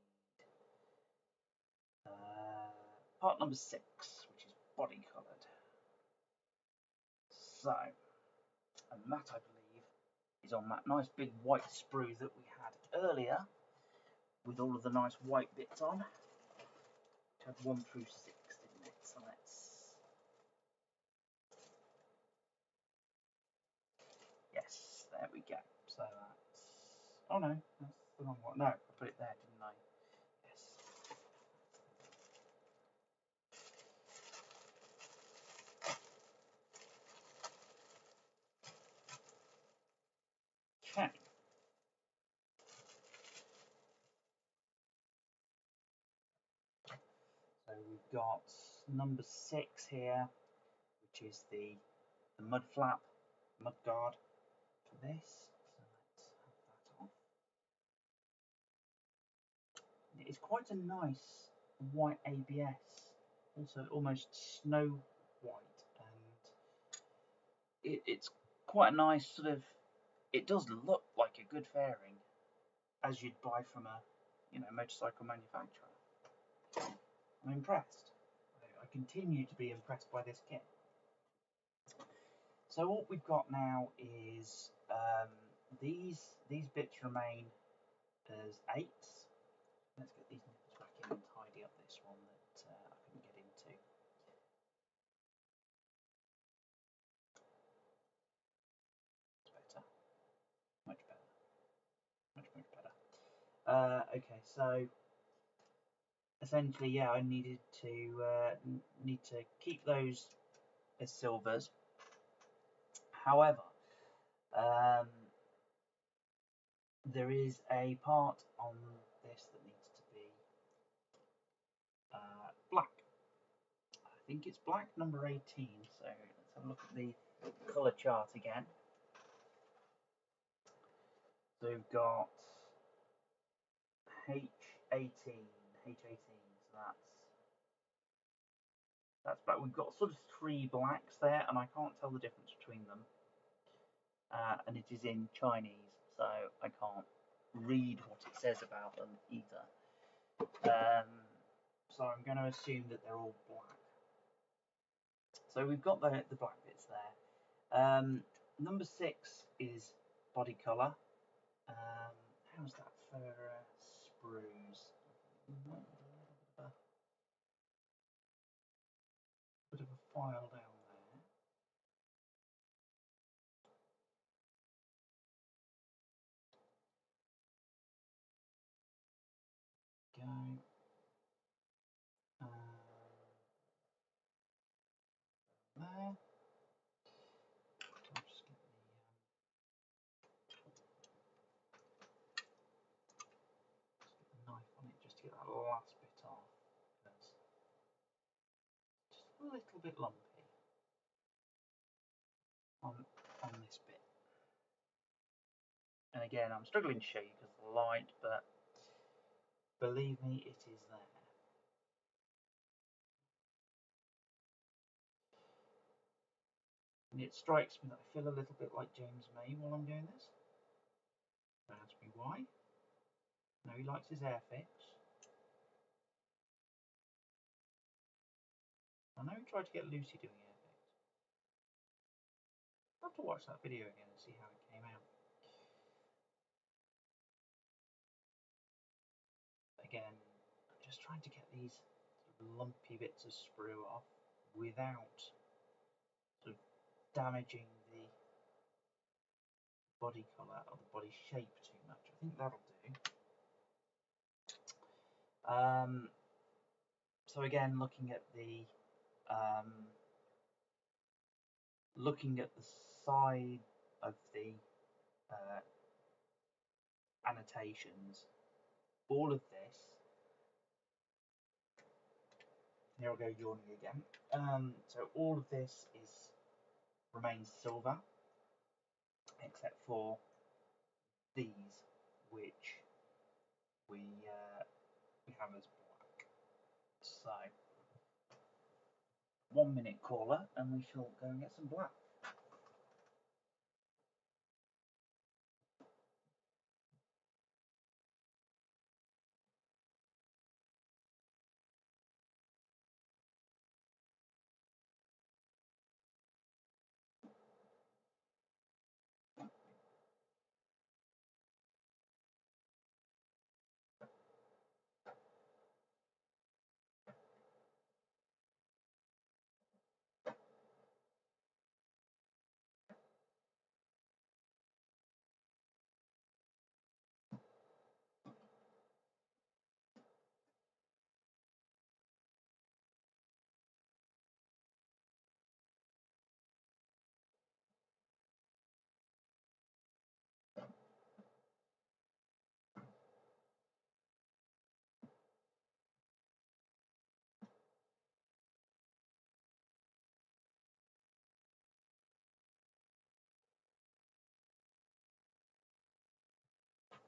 part number 6, which is body coloured. So, and that I believe is on that nice big white sprue that we had earlier, with all of the nice white bits on. Which had 1 through 6, didn't it? So let's. Yes, there we go. So that's. Oh no, that's the wrong one. No, I put it there, didn't I? Yes. Okay. So we've got number 6 here, which is the mud flap, mud guard for this. So let's have that off. It's quite a nice white ABS, also almost snow white, and it's quite a nice sort of. It does look like a good fairing, as you'd buy from a motorcycle manufacturer. I'm impressed. I continue to be impressed by this kit. So what we've got now is these bits remain as 8s. Let's get these nippers back in and tidy up this one that I couldn't Okay, so essentially, yeah, I needed to keep those as silvers. However, um, there is a part on this that needs to be black. I think it's black number 18. So let's have a look at the colour chart again. So we've got H18, so that's black. We've got sort of 3 blacks there, and I can't tell the difference between them. And it is in Chinese, so I can't read what it says about them either. So I'm going to assume that they're all black. So we've got the black bits there. Number 6 is body colour. How's that for sprues? Bit of a file down there. Go. There. I'll just get the knife on it just to get that last bit off. That's just a little bit lumpy on this bit. And again, I'm struggling to show you because of the light, but believe me, it is there. And it strikes me that I feel a little bit like James May while I'm doing this. Don't ask me why. No, he likes his air fix. I know he tried to get Lucy doing air fix. I'll have to watch that video again and see how it came out. Again, I'm just trying to get these lumpy bits of sprue off without sort of damaging the body colour or the body shape too much. I think that'll do. So again, looking at the side of the annotations, all of this. Here I go yawning again. So all of this remains silver, except for these, which we have as black. So 1 minute caller, and we shall go and get some black.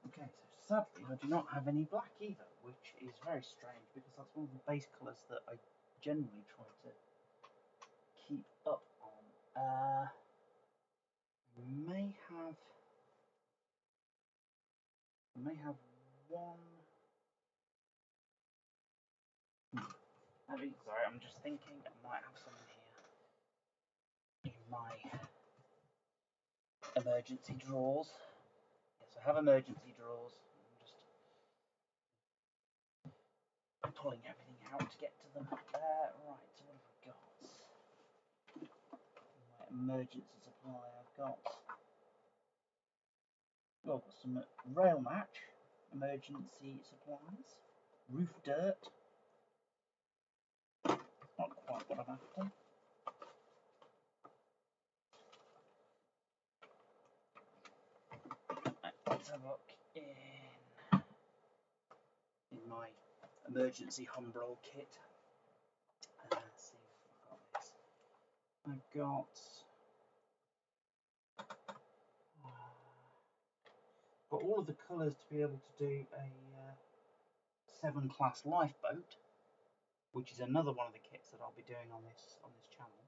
Okay, so sadly I do not have any black either, which is very strange because that's one of the base colours that I generally try to keep up on. May have one. Sorry, I'm just thinking I might have some here in my emergency drawers. Yes, I have emergency drawers. I'm just pulling everything out to get to them. Right, so what have I got? My emergency supply. I've got some rail match, emergency supplies. Roof dirt. Not quite what I'm after. Let's have a look in my emergency humbrol kit. Let's see if I've got this. I've got all of the colours to be able to do a 7 class lifeboat, which is another one of the kits that I'll be doing on this channel.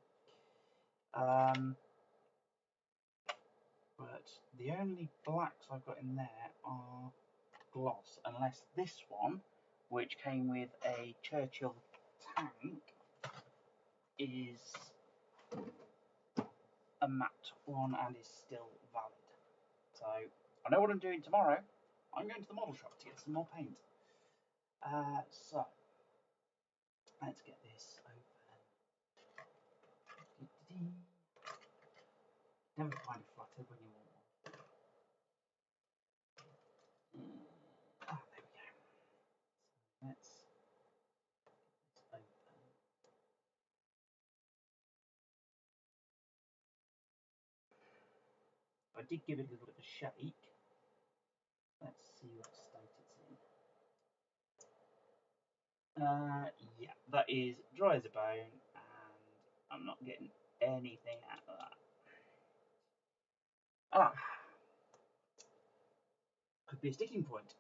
But the only blacks I've got in there are gloss, unless this one, which came with a Churchill tank, is a matte one and is still valid. So I know what I'm doing tomorrow. I'm going to the model shop to get some more paint. So let's get this open. Never find it flattered when you want one. There we go. So let's get this open. I did give it a little bit of a shake. Let's see what state it's in. Yeah, that is dry as a bone, and I'm not getting anything out of that. Could be a sticking point.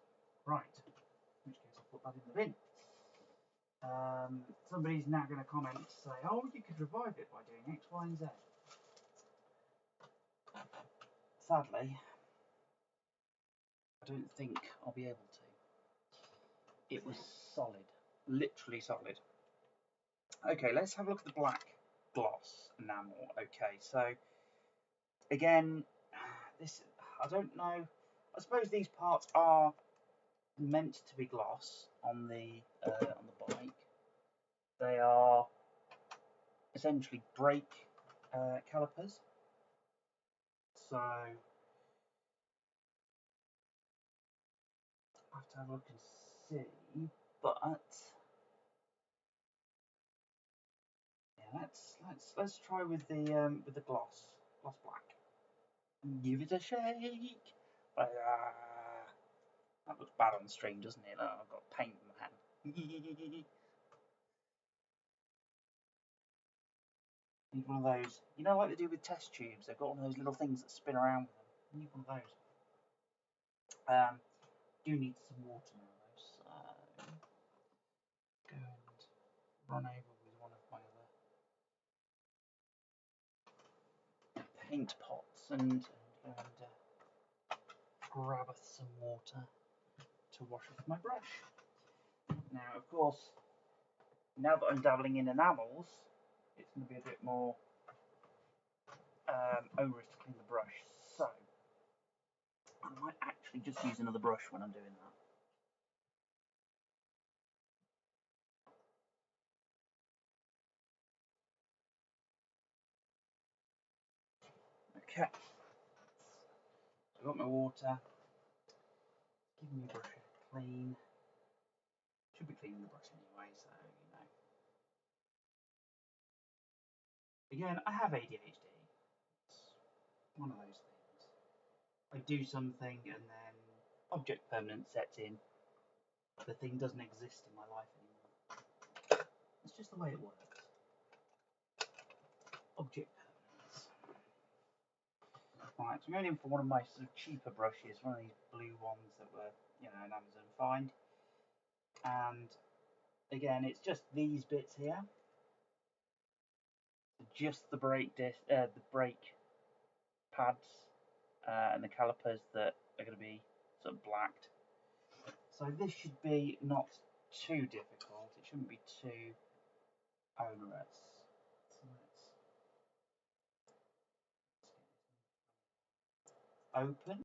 Right, in which case I'll put that in the bin. Somebody's now going to comment to say, oh, you could revive it by doing X, Y, and Z. Sadly, I don't think I'll be able to. It was solid, literally solid. Okay, let's have a look at the black gloss enamel. Okay, so again, this, I don't know. I suppose these parts are meant to be gloss on the bike. They are essentially brake calipers. So I have to have a look and see. But yeah, let's try with the gloss black. Give it a shake. That looks bad on the stream, doesn't it? Oh, I've got paint in my hand. Need one of those, you know, like they do with test tubes. They've got one of those little things that spin around with them. I need one of those. Do need some water now though, so go and run over with one of my other paint pots and go and grab some water to wash off my brush. Now, of course, now that I'm dabbling in enamels, it's going to be a bit more onerous to clean the brush, so I might actually just use another brush when I'm doing that. Okay, so I've got my water, give my brush a clean. Should be cleaning the brush anyway, so you know. Again, I have ADHD. It's one of those things. I do something and then object permanence sets in. The thing doesn't exist in my life anymore. It's just the way it works. Object permanence. Right, so I'm going in for one of my sort of cheaper brushes, one of these blue ones that were, you know, an Amazon find. And again, it's just these bits here. Just the brake disc, the brake pads and the calipers that are going to be sort of blacked. So this should be not too difficult. It shouldn't be too onerous. So let's open.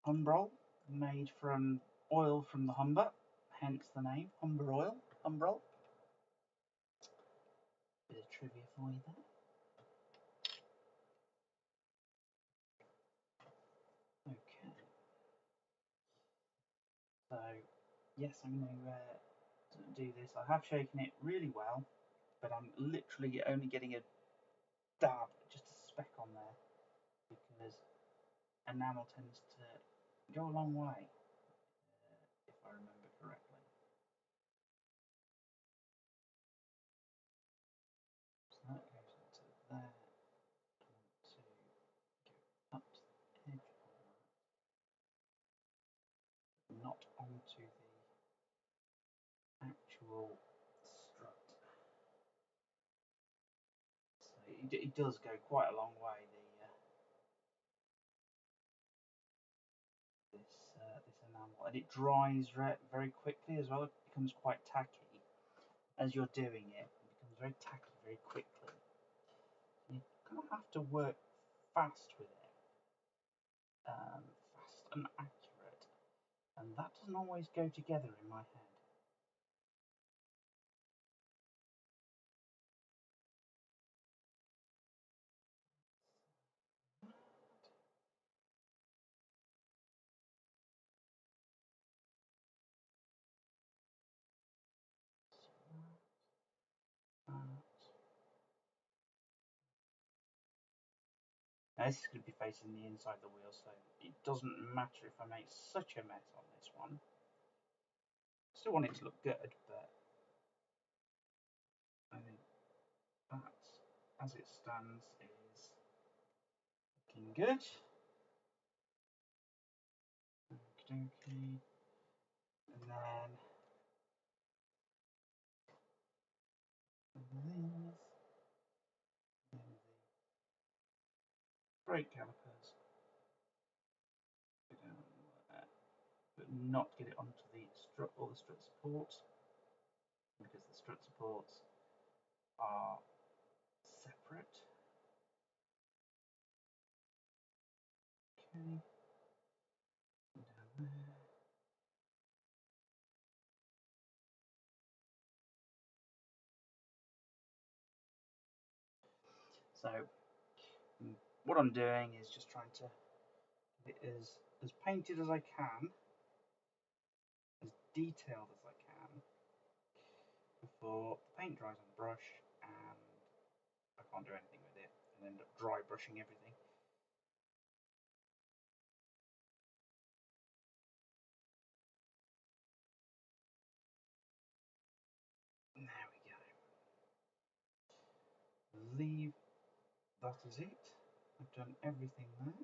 Humbrol, made from oil from the Humber, hence the name Humber Oil. Humbrol. Bit of trivia for you there. yes, I'm going to do this. I have shaken it really well, but I'm literally only getting a dab, just a speck on there, because enamel tends to go a long way, if I remember correctly. So that goes into there. I want to go up to the edge of that, not onto the actual strut. So it does go quite a long way, this enamel, and it dries very quickly as well. It becomes quite tacky as you're doing it. It becomes very tacky very quickly. You kind of have to work fast with it, fast and accurate, and that doesn't always go together in my head. Now this is going to be facing the inside of the wheel, so it doesn't matter if I make such a mess on this one. Still want it to look good, but I think that, as it stands, is looking good. Okie dokie. And then these, then the brake calipers, go down there, but not get it onto the strut or the strut supports, because the strut supports are separate. Okay, down there. So what I'm doing is just trying to get it as painted as I can, as detailed as I can, before the paint dries on the brush and I can't do anything with it and end up dry brushing everything. There we go. Leave that as it. I've done everything there.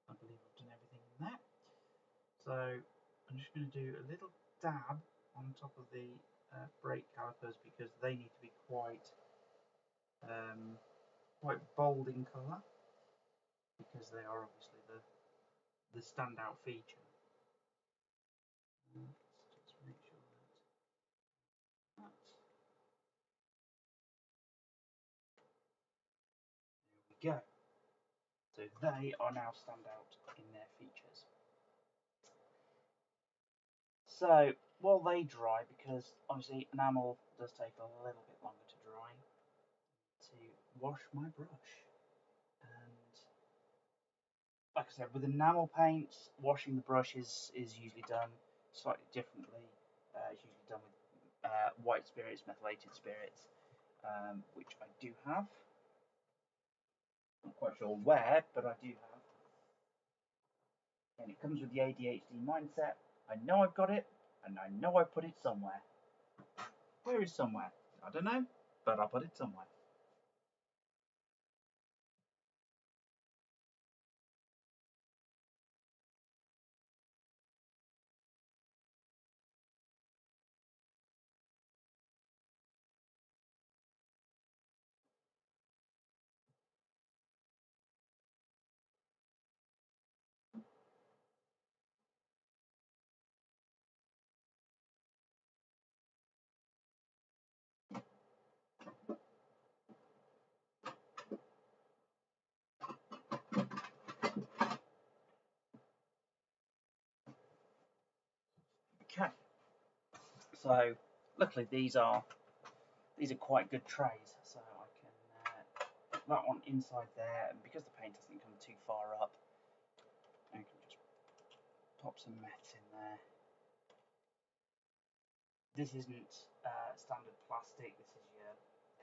I believe I've done everything in there. So I'm just going to do a little dab on top of the brake calipers, because they need to be quite bold in colour, because they are obviously the standout feature. Let's just make sure that there we go. So they are now standout in their features. So while they dry, because obviously enamel does take a little bit longer to dry, to wash my brush. And like I said, with enamel paints, washing the brush is usually done slightly differently. It's usually done with white spirits, methylated spirits, which I do have. Not quite sure where, but I do have. And it comes with the ADHD mindset. I know I've got it, and I know I put it somewhere. Where is somewhere? I don't know, but I put it somewhere. Okay, so luckily these are quite good trays, so I can that one inside there, and because the paint hasn't come too far up, I can just pop some mats in there. This isn't standard plastic, this is your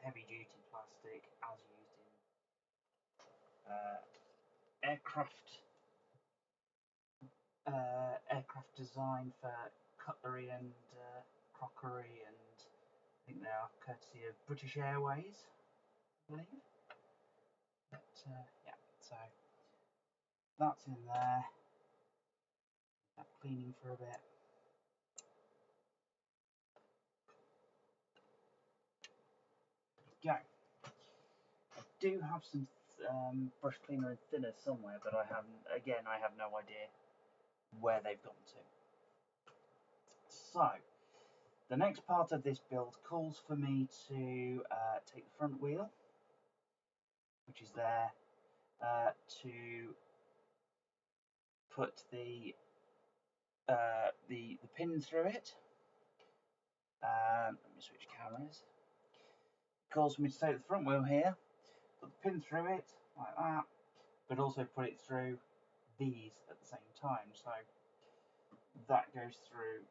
heavy duty plastic as used in aircraft design for cutlery and crockery, and I think they are courtesy of British Airways, I believe. But yeah, so that's in there. That cleaning for a bit. Go. I do have some brush cleaner and thinner somewhere, but I have no idea where they've gone to. So the next part of this build calls for me to take the front wheel, which is there, to put the pin through it. Let me switch cameras. It calls for me to take the front wheel here, put the pin through it like that, but also put it through these at the same time. So that goes through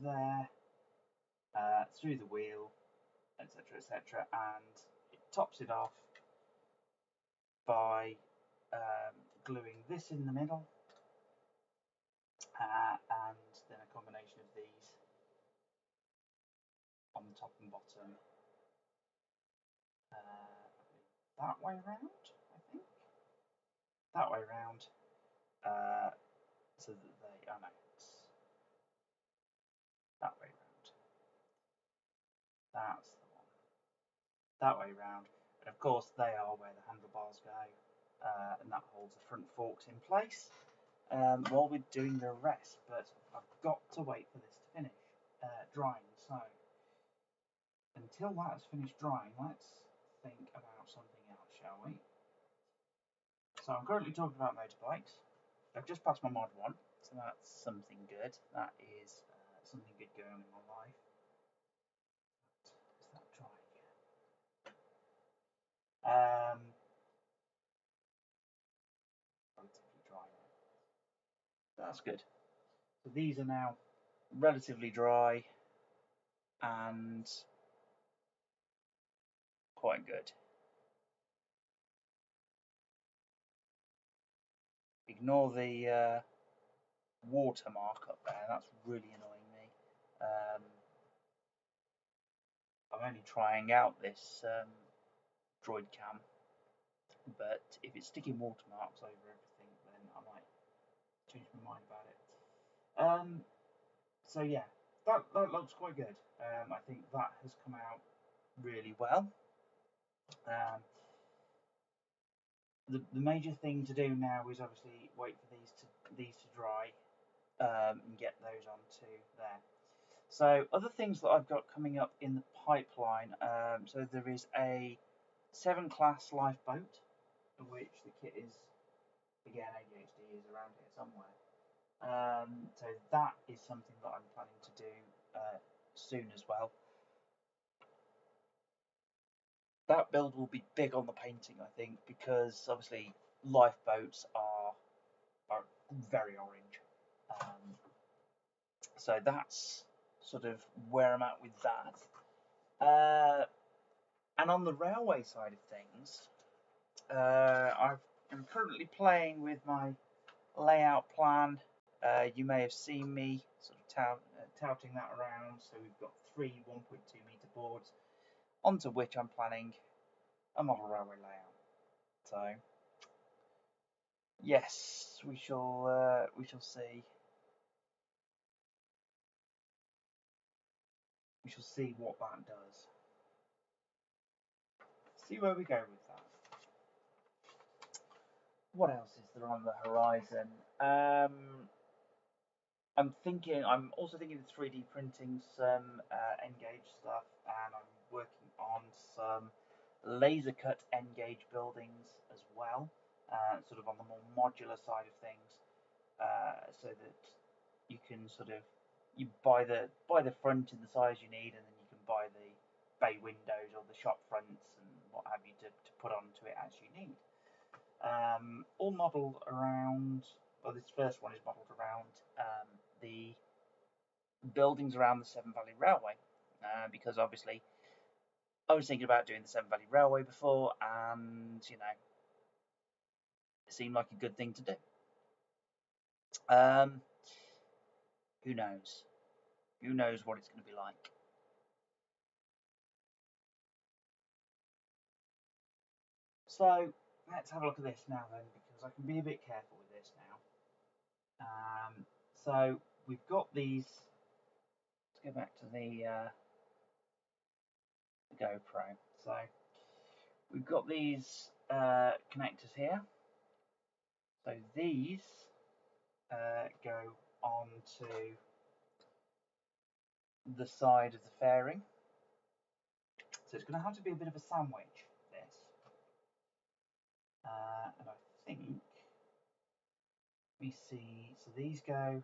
there, through the wheel, etc., etc., and it tops it off by gluing this in the middle, and then a combination of these on the top and bottom, that way round, I think, that way round, so that they, oh no, it's that way round, that's the one, that way round, and of course they are where the handlebars go, and that holds the front forks in place while we're doing the rest, but I've got to wait for this to finish drying, so until that has finished drying, let's think about something else, shall we? So I'm currently talking about motorbikes. I've just passed my Mod 1, so that's something good. That is something good going on in my life. Is that drying yet? Relatively dry now. That's good. So these are now relatively dry and quite good. Ignore the watermark up there, that's really annoying me. I'm only trying out this droid cam, but if it's sticking watermarks over everything, then I might change my mind about it. So yeah, that looks quite good. I think that has come out really well. The major thing to do now is obviously wait for these to dry and get those onto there. So other things that I've got coming up in the pipeline, so there is a 7 class lifeboat, which the kit is, again, ADHD is around here somewhere. So that is something that I'm planning to do soon as well. That build will be big on the painting, I think, because obviously lifeboats are very orange. So that's sort of where I'm at with that. And on the railway side of things, I'm currently playing with my layout plan. You may have seen me sort of touting that around. So we've got 3 1.2 metre boards onto which I'm planning a model railway layout. So yes, we shall see. We shall see what that does. See where we go with that. What else is there on the horizon? I'm also thinking of 3D printing some N-gauge stuff, and I'm working on some laser cut N-gauge buildings as well, sort of on the more modular side of things, so that you can you buy the front in the size you need, and then you can buy the bay windows or the shop fronts and what have you to put onto it as you need. All modelled around, well, this first one is modelled around the buildings around the Severn Valley Railway, because obviously I was thinking about doing the Severn Valley Railway before, and you know, it seemed like a good thing to do. Who knows? Who knows what it's going to be like? So let's have a look at this now then, because I can be a bit careful with this now. So we've got these. Let's go back to the GoPro. So we've got these connectors here. So these go onto the side of the fairing. So it's going to have to be a bit of a sandwich, this. And I think we see, so these go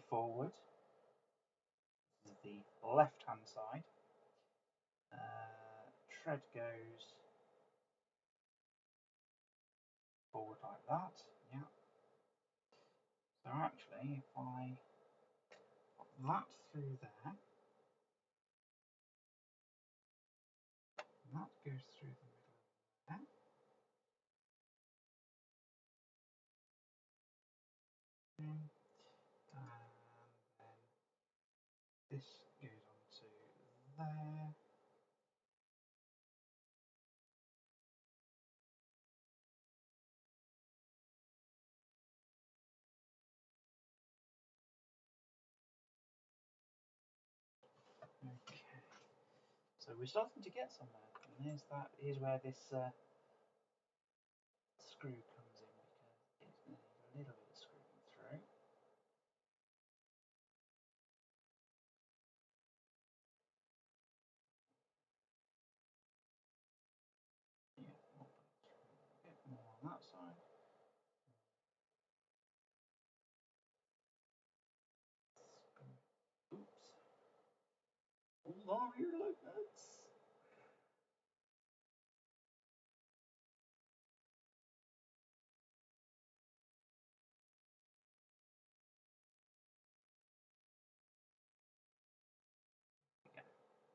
forward. This is the left-hand side. Tread goes forward like that. Yeah. So actually, if I pop that through there, that goes through the middle there. And then this goes onto there. Okay. So we're starting to get somewhere. And here's where this screw comes in, because it's going to need a little bit of screwing through. Yeah, a bit more on that side. Oops. Hold on here, like that.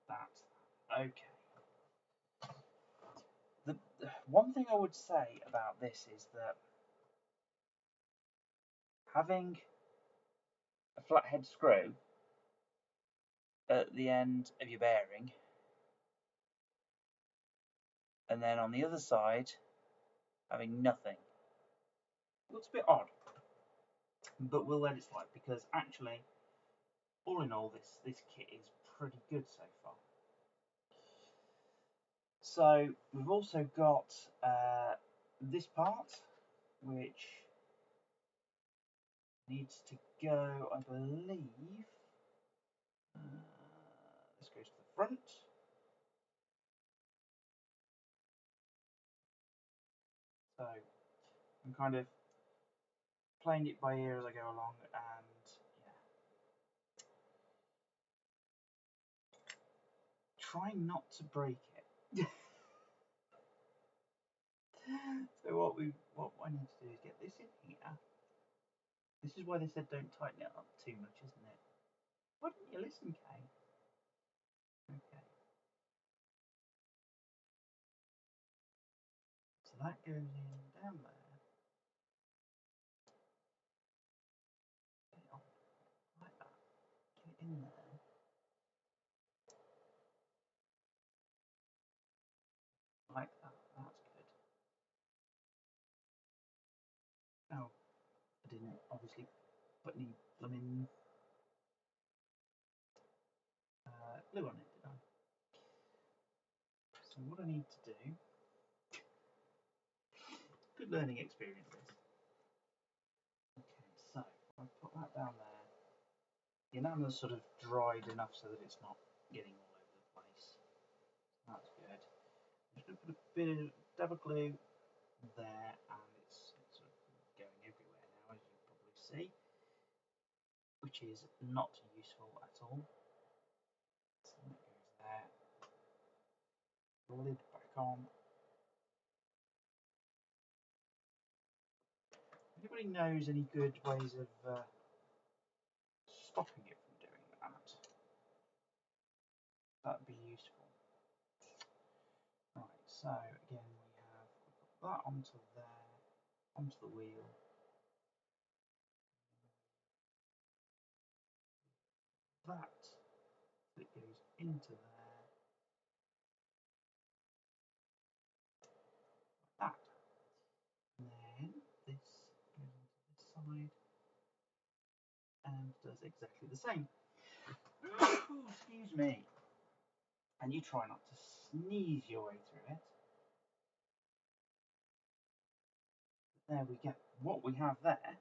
That's okay. The one thing I would say about this is that having a flathead screw at the end of your bearing, and then on the other side having nothing, looks a bit odd, but we'll let it slide, because actually, all in all, this kit is pretty good so far. So we've also got this part, which needs to go, I believe, this goes to the front. So I'm kind of playing it by ear as I go along, and yeah, trying not to break it. So what I need to do is get this in here. This is why they said don't tighten it up too much, isn't it? Why didn't you listen, Kay? Okay. So that goes in down there. Get it on, like that. Get it in there. Like that. That's good. Oh, I didn't obviously put any blooming glue on it, did I? So what I need to do, good learning experience this. Okay, so I put that down there. The enamel's sort of dried enough so that it's not getting all over the place. That's good. I'm just going to put a bit of dab of glue there, and it's sort of going everywhere now, as you probably see, which is not useful at all. So that goes there. lid back on. Anybody knows any good ways of stopping it from doing that? That'd be useful. Right, so again we've got that onto there, onto the wheel. That goes into there, like that. And then this goes onto this side and does exactly the same. Excuse me. And you try not to sneeze your way through it. There we go. What we have there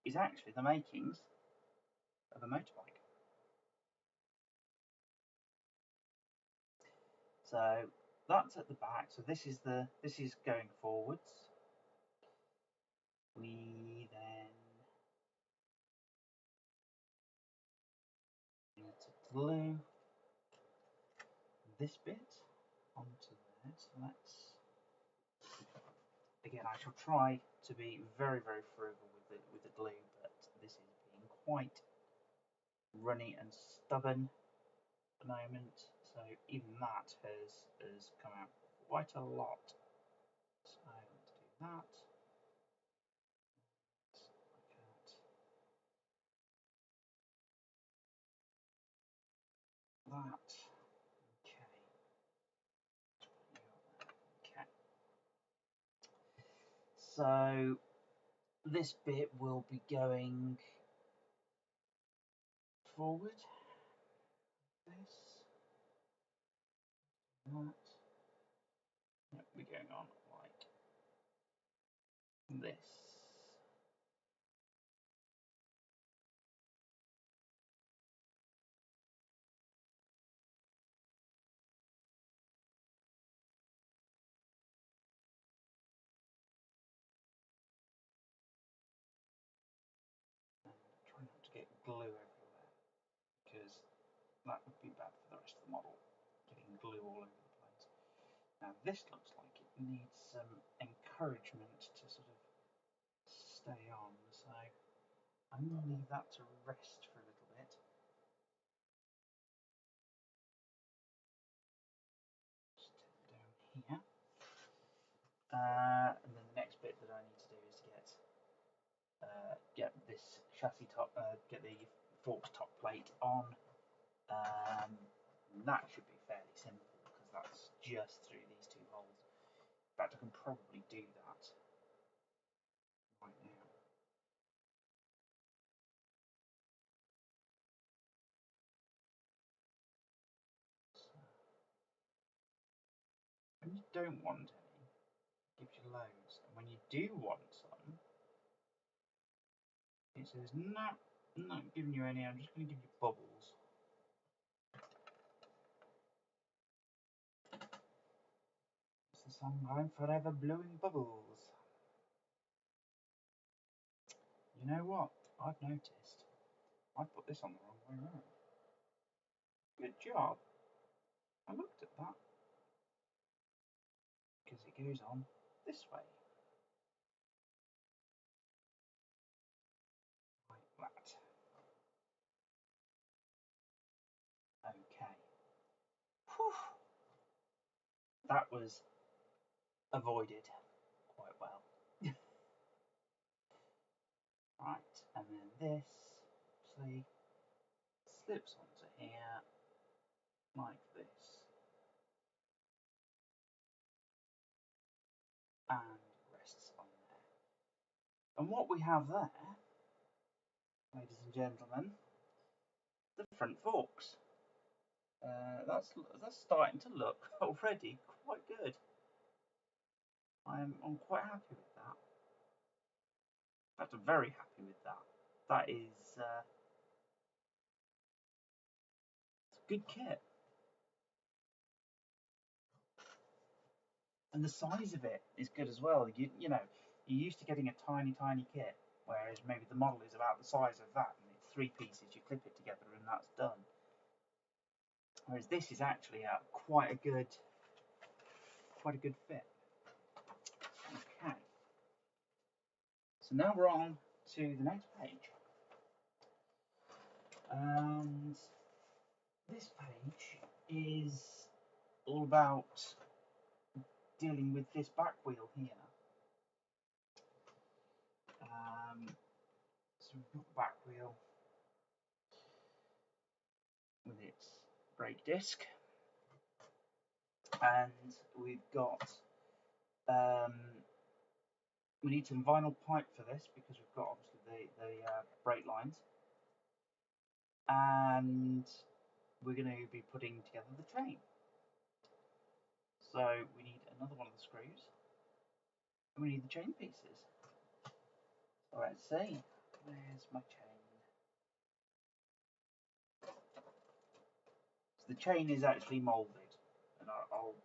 is actually the makings of a motorbike. So that's at the back. So this is going forwards. We then need to glue this bit onto there. So let's, again, I shall try to be very, very frugal with the glue, but this is being quite runny and stubborn at the moment. So even that has come out quite a lot. So let's do that. That. Okay. So this bit will be going forward. This. That. Yep, we're going on like this. Try not to get glue everywhere, because that would be bad for the rest of the model, getting glue all over the place. Now this looks like it needs some encouragement to sort of stay on, so I'm going to leave that to rest for a little bit. Just down here. And then the next bit that I need to do is get this chassis top, get the forks top plate on. That should be fairly simple because that's just through these two holes. In fact, I can probably do that right now. So, when you don't want any, it gives you loads, and when you do want some, it says no, I'm not giving you any, I'm just going to give you bubbles. It's the song I'm forever blowing bubbles. You know what? I've noticed. I put this on the wrong way around. Good job. I looked at that. Because it goes on this way. Like that. Okay. Whew. That was avoided quite well. Right, and then this, see, slips onto here, like this, and rests on there. And what we have there, ladies and gentlemen, the front forks. That's starting to look already quite good. I'm quite happy with that. In fact, I'm very happy with that. That is it's a good kit. And the size of it is good as well. You know, you're used to getting a tiny kit, whereas maybe the model is about the size of that, and it's 3 pieces, you clip it together and that's done. Whereas this is actually quite a good quite a good fit. Okay. So now we're on to the next page. And this page is all about dealing with this back wheel here. So we've got the back wheel with its brake disc, and we've got we need some vinyl pipe for this because we've got obviously the brake lines, and we're going to be putting together the chain. So we need another one of the screws, and we need the chain pieces. So let's see, where's my chain? So the chain is actually moulded, and I'll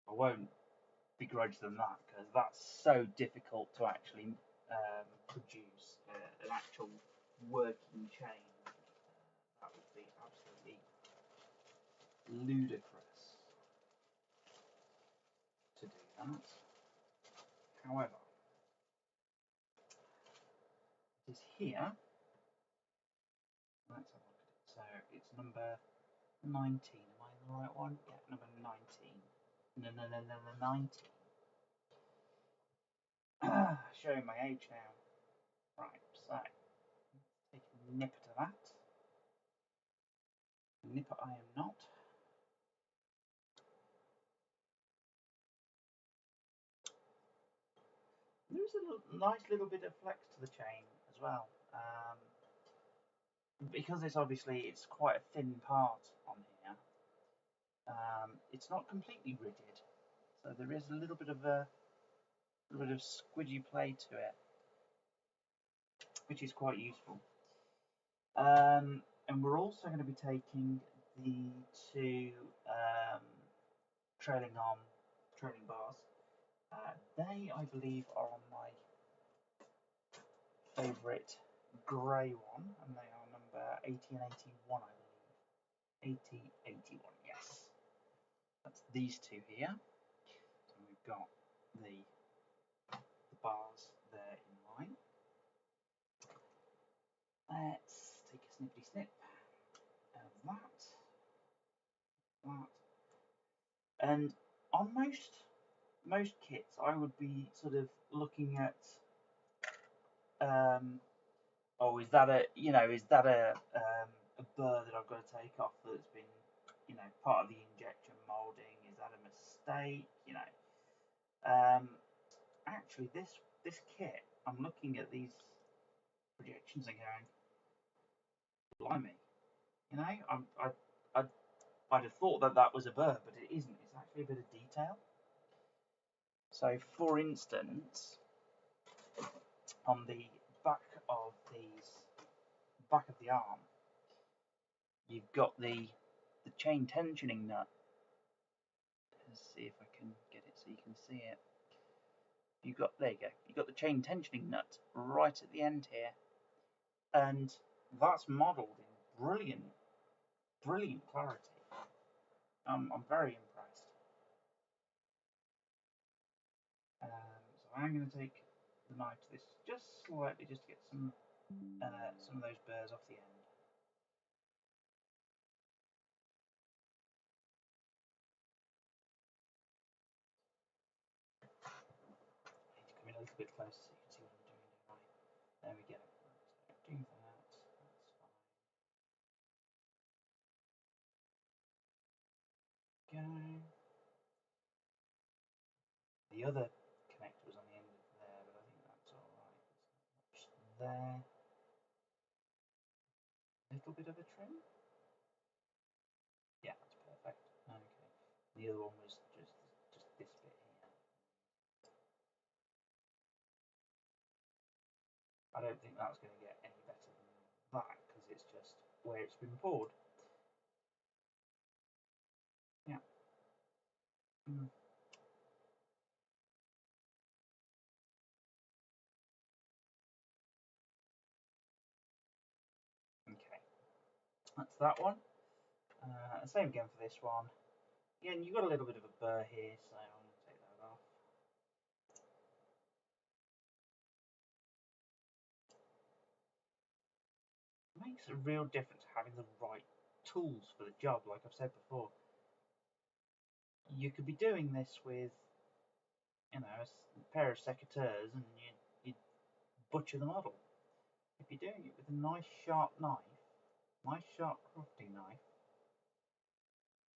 I won't begrudge them that, because that's so difficult to actually produce an actual working chain. That would be absolutely ludicrous to do that. However, it is here. Let's have a look at it. So it's number 19. Am I in the right one? Yeah, number 19. No, 19. Showing my age now. Right, so take a nipper to that. Nipper I am not. There's a nice little bit of flex to the chain as well, because it's quite a thin part on here. It's not completely rigid, so there is a little bit of squidgy play to it, which is quite useful. And we're also going to be taking the two trailing bars. They, I believe, are on my favourite grey one, and they are number 80 and 81, I believe. 80, 81, yes. That's these two here. So we've got the bars there in line. Let's take a snippety snip of that. And on most kits, I would be sort of looking at, oh, is that a burr that I've got to take off that's been, part of the injection moulding? Is that a mistake? Actually, this kit, I'm looking at these projections and going, blimey, I'd have thought that was a burr, but it isn't. It's actually a bit of detail. So, for instance, on the back of the arm, you've got the chain tensioning nut. Let's see if I can get it so you can see it. There you go. You've got the chain tensioning nut right at the end here, and that's modelled in brilliant clarity. I'm very impressed. So I'm going to take the knife to this just slightly, just to get some of those burrs off the end. I need to come in a little bit closer so you can see what I'm doing. There we go. So do that. That's fine. Go. The other connector was on the end of there, but I think that's all right. Just there. Little bit of a trim. Yeah, that's perfect. Okay. The other one was just this bit here. I don't think that's going to get any better than that because it's just where it's been poured. Yeah. Okay. That's that one. Same again for this one. Yeah, and you've got a little bit of a burr here, so I'm going to take that off. It makes a real difference having the right tools for the job, like I've said before. You could be doing this with, you know, a pair of secateurs and you'd butcher the model. If you're doing it with a nice sharp knife, nice sharp crafting knife,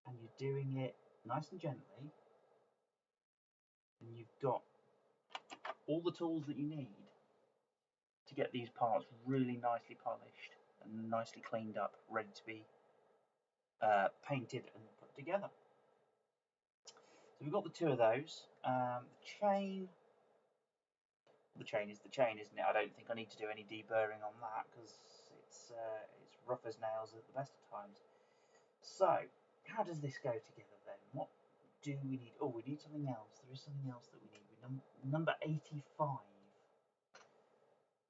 and you're doing it nice and gently, and you've got all the tools that you need to get these parts really nicely polished and nicely cleaned up, ready to be painted and put together. So we've got the two of those. The chain is the chain, isn't it? I don't think I need to do any deburring on that because it's rough as nails at the best of times. So how does this go together then? What do we need? Oh, we need something else. There is something else that we need. Number 85.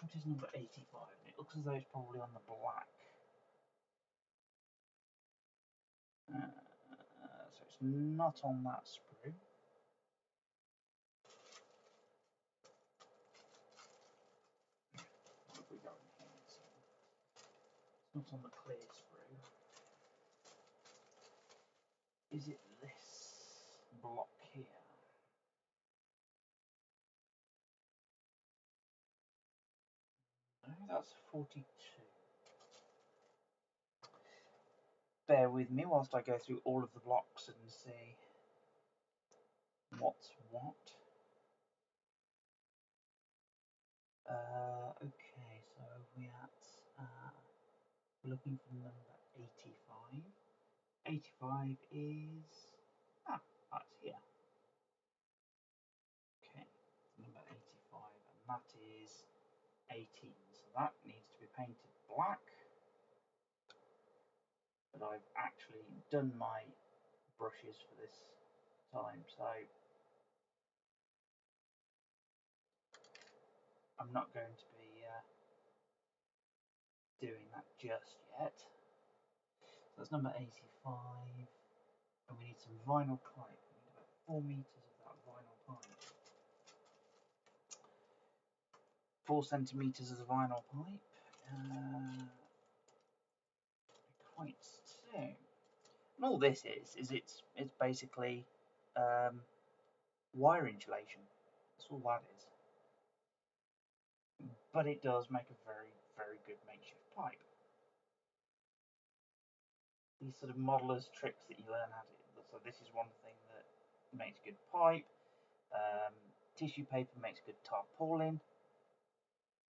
What is number 85? It looks as though it's probably on the black. So it's not on that sprue. What have we got in here? It's not on the clear sprue. Is it this block here? No, that's 42. Bear with me whilst I go through all of the blocks and see what's what. Okay, so we're looking for number 85. 85 is that's here. Okay, number 85, and that is 18. So that needs to be painted black. But I've actually done my brushes for this time, so I'm not going to be doing that just yet. So that's number 85, and we need some vinyl pipe. We need about 4 meters of that vinyl pipe. 4 centimeters of the vinyl pipe. Quite soon. And all this is it's basically wire insulation. That's all that is. But it does make a very, very good makeshift pipe. These sort of modeller's tricks that you learn how to do. So this is one thing that makes good pipe. Tissue paper makes good tarpaulin.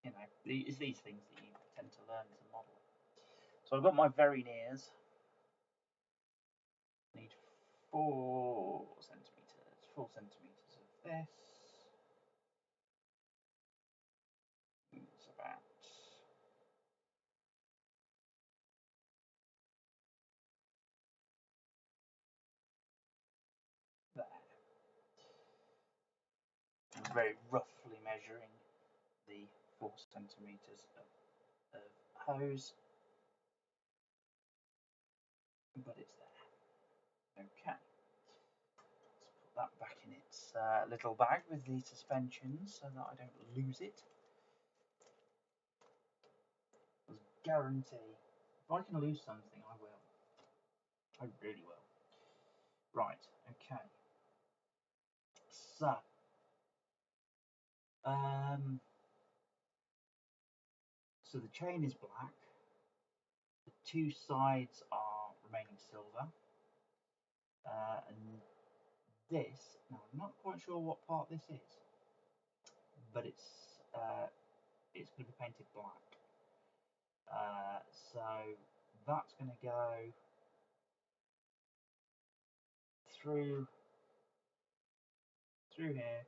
You know, it's these things that you tend to learn as a modeller. So I've got my very nears. Need 4 centimeters. 4 centimeters of this. It's about there. I'm very roughly measuring the 4 centimeters of hose, but it's there. Okay, let's put that back in its little bag with the suspensions so that I don't lose it. There's guarantee. If I can lose something, I will. I really will. Right, okay. So, so the chain is black. The 2 sides are remaining silver. And this, now I'm not quite sure what part this is, but it's going to be painted black. So that's going to go through here.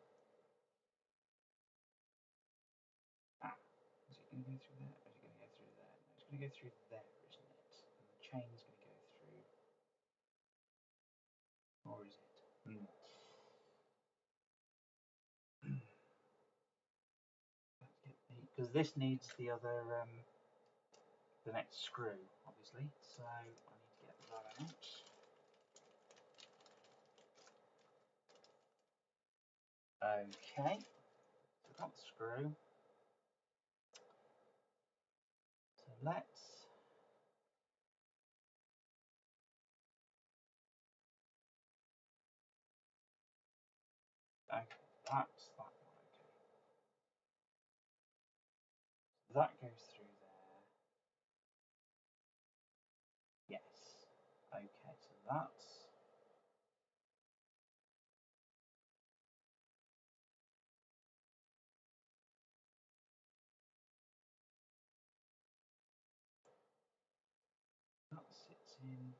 Is it going to go through there? Or is it going to go through there? No, it's going to go through there, isn't it? And the chain's going to go through. Or is it? Because this needs the other, the next screw, obviously. So I need to get that out. Okay, so I've got the screw. So let's okay, that's that one. Okay, so that goes through there. Yes. Okay, so that's that sits in.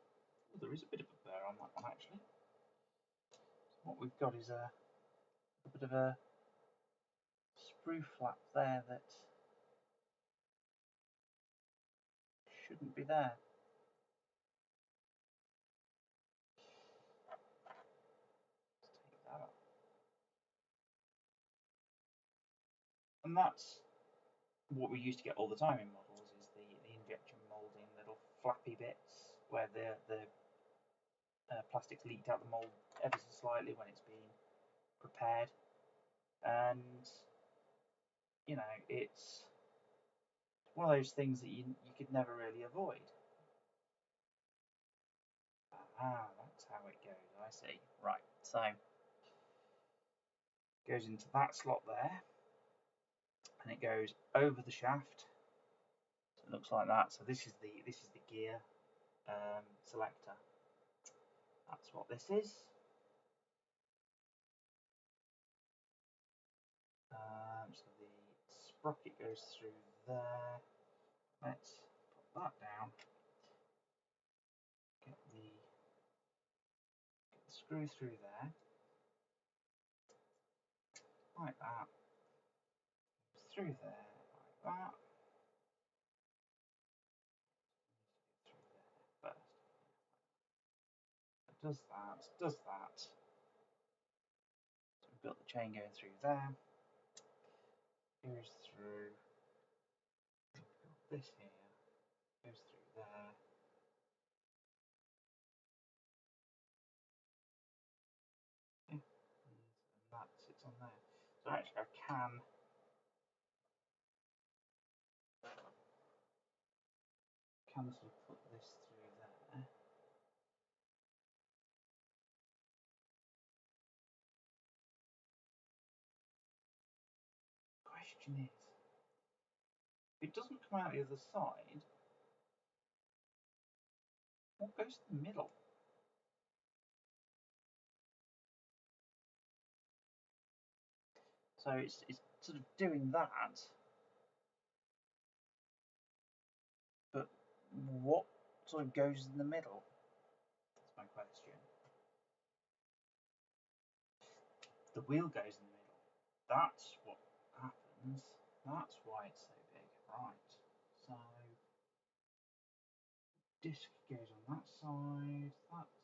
Oh, there is a bit of a burr on that one actually. So what we've got is a bit of a sprue flap there that shouldn't be there. Let's take that off. And that's what we used to get all the time in models is the injection moulding little flappy bits where the plastic's leaked out the mould ever so slightly when it's being prepared, and you know it's one of those things that you could never really avoid. Ah, that's how it goes. I see. Right, so it goes into that slot there, and it goes over the shaft. So it looks like that. So this is the gear selector. That's what this is. So the sprocket goes through there. Let's put that down. Get the screw through there, like that. Through there, like that. Through there first. It does that. Does that. So we've got the chain going through there. Goes through. We've got this here. Goes through there. Yeah. And that sits on there. So actually, I can. Sort of put this through there. Question is, if it doesn't come out the other side, what goes to the middle? So it's sort of doing that, but what sort of goes in the middle? That's my question. The wheel goes in the middle. That's what happens. That's why it's so big. Right. So disc goes on that side. That's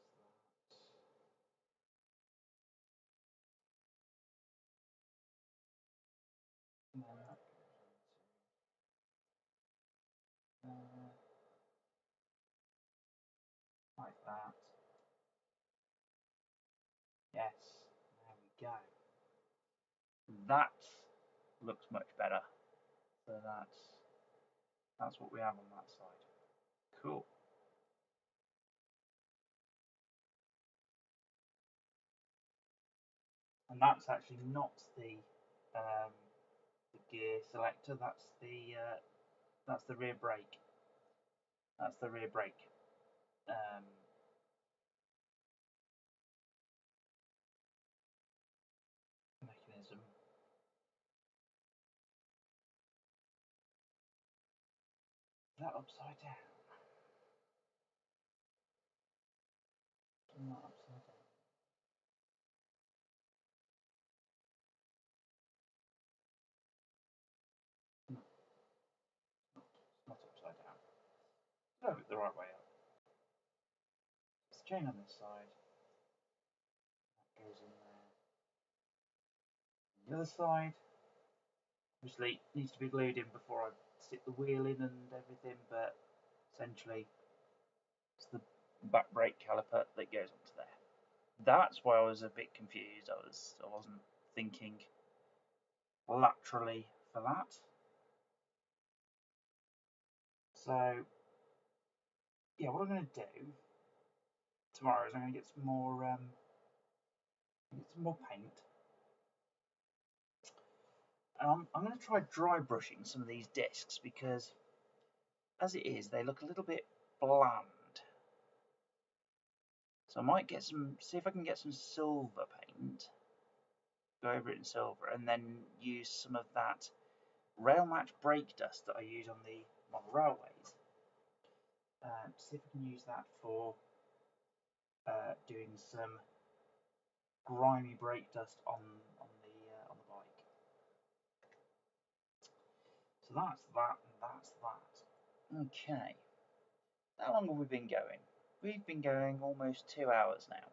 that. And then that goes into there, like that. Yes. There we go. That looks much better. So that's what we have on that side. Cool. And that's actually not the gear selector. That's the rear brake. That's the rear brake mechanism. Is that upside down? Not upside down. No, it's not upside down. No, the right way up. It's the chain on this side. That goes in there. The other side, obviously, needs to be glued in before I stick the wheel in and everything, but essentially, it's the back brake caliper that goes onto there. That's why I was a bit confused. I wasn't thinking laterally for that. So yeah, what I'm going to do tomorrow is I'm going to get some more paint, and I'm going to try dry brushing some of these discs, because as it is they look a little bit bland. So I might see if I can get some silver paint, go over it in silver, and then use some of that rail match brake dust that I use on the model railways. See if I can use that for doing some grimy brake dust on the bike. So that's that, and that's that. Okay. How long have we been going? We've been going almost 2 hours now.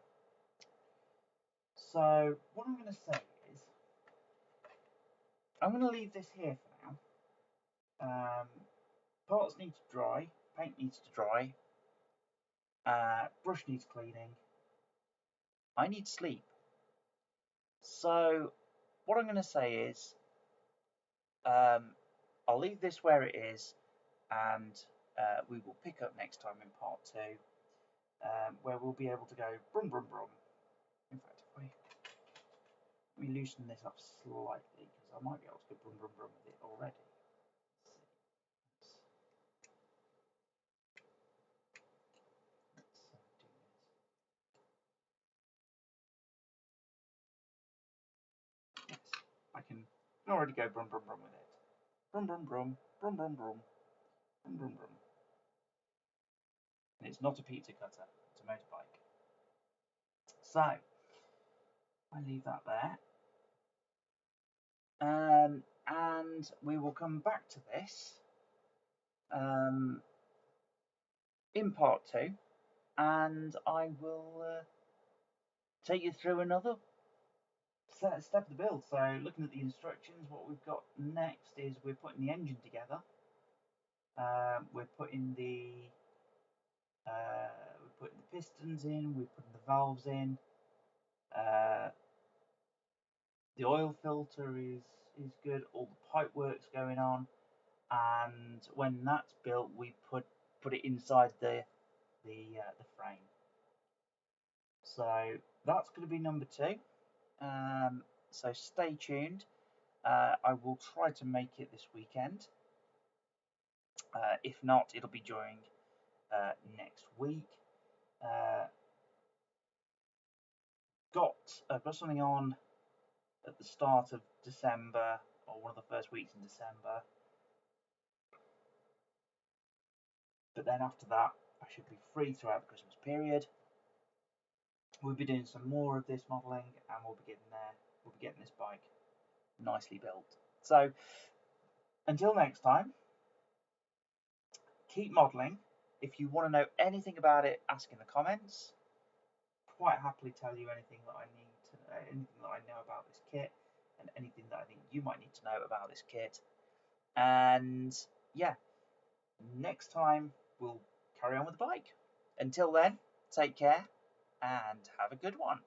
So what I'm going to say is, I'm going to leave this here for now. Parts need to dry, paint needs to dry, brush needs cleaning, I need sleep. So what I'm going to say is, I'll leave this where it is, and we will pick up next time in part 2, where we'll be able to go brum brum brum. In fact, if we loosen this up slightly, because I might be able to go brum brum brum with it already. Let's do this. Yes, I can already go brum brum brum with it. Brum brum brum, brum brum brum, brum brum brum. And it's not a pizza cutter, it's a motorbike. So I leave that there. And we will come back to this in part 2, and I will take you through another step of the build. So looking at the instructions, what we've got next is we're putting the engine together. We're putting the pistons in, we're putting the valves in. The oil filter is good, all the pipe work's going on, and when that's built, we put it inside the frame. So that's going to be number 2. So stay tuned. I will try to make it this weekend. If not, it'll be during next week. I've got something on at the start of December, or one of the first weeks in December. But then after that, I should be free throughout the Christmas period. We'll be doing some more of this modelling, and we'll be getting this bike nicely built. So until next time, keep modelling. If you want to know anything about it, ask in the comments. Quite happily tell you anything that I need to know, anything that I know about this kit, and anything that I think you might need to know about this kit. And yeah, next time we'll carry on with the bike. Until then, take care and have a good one.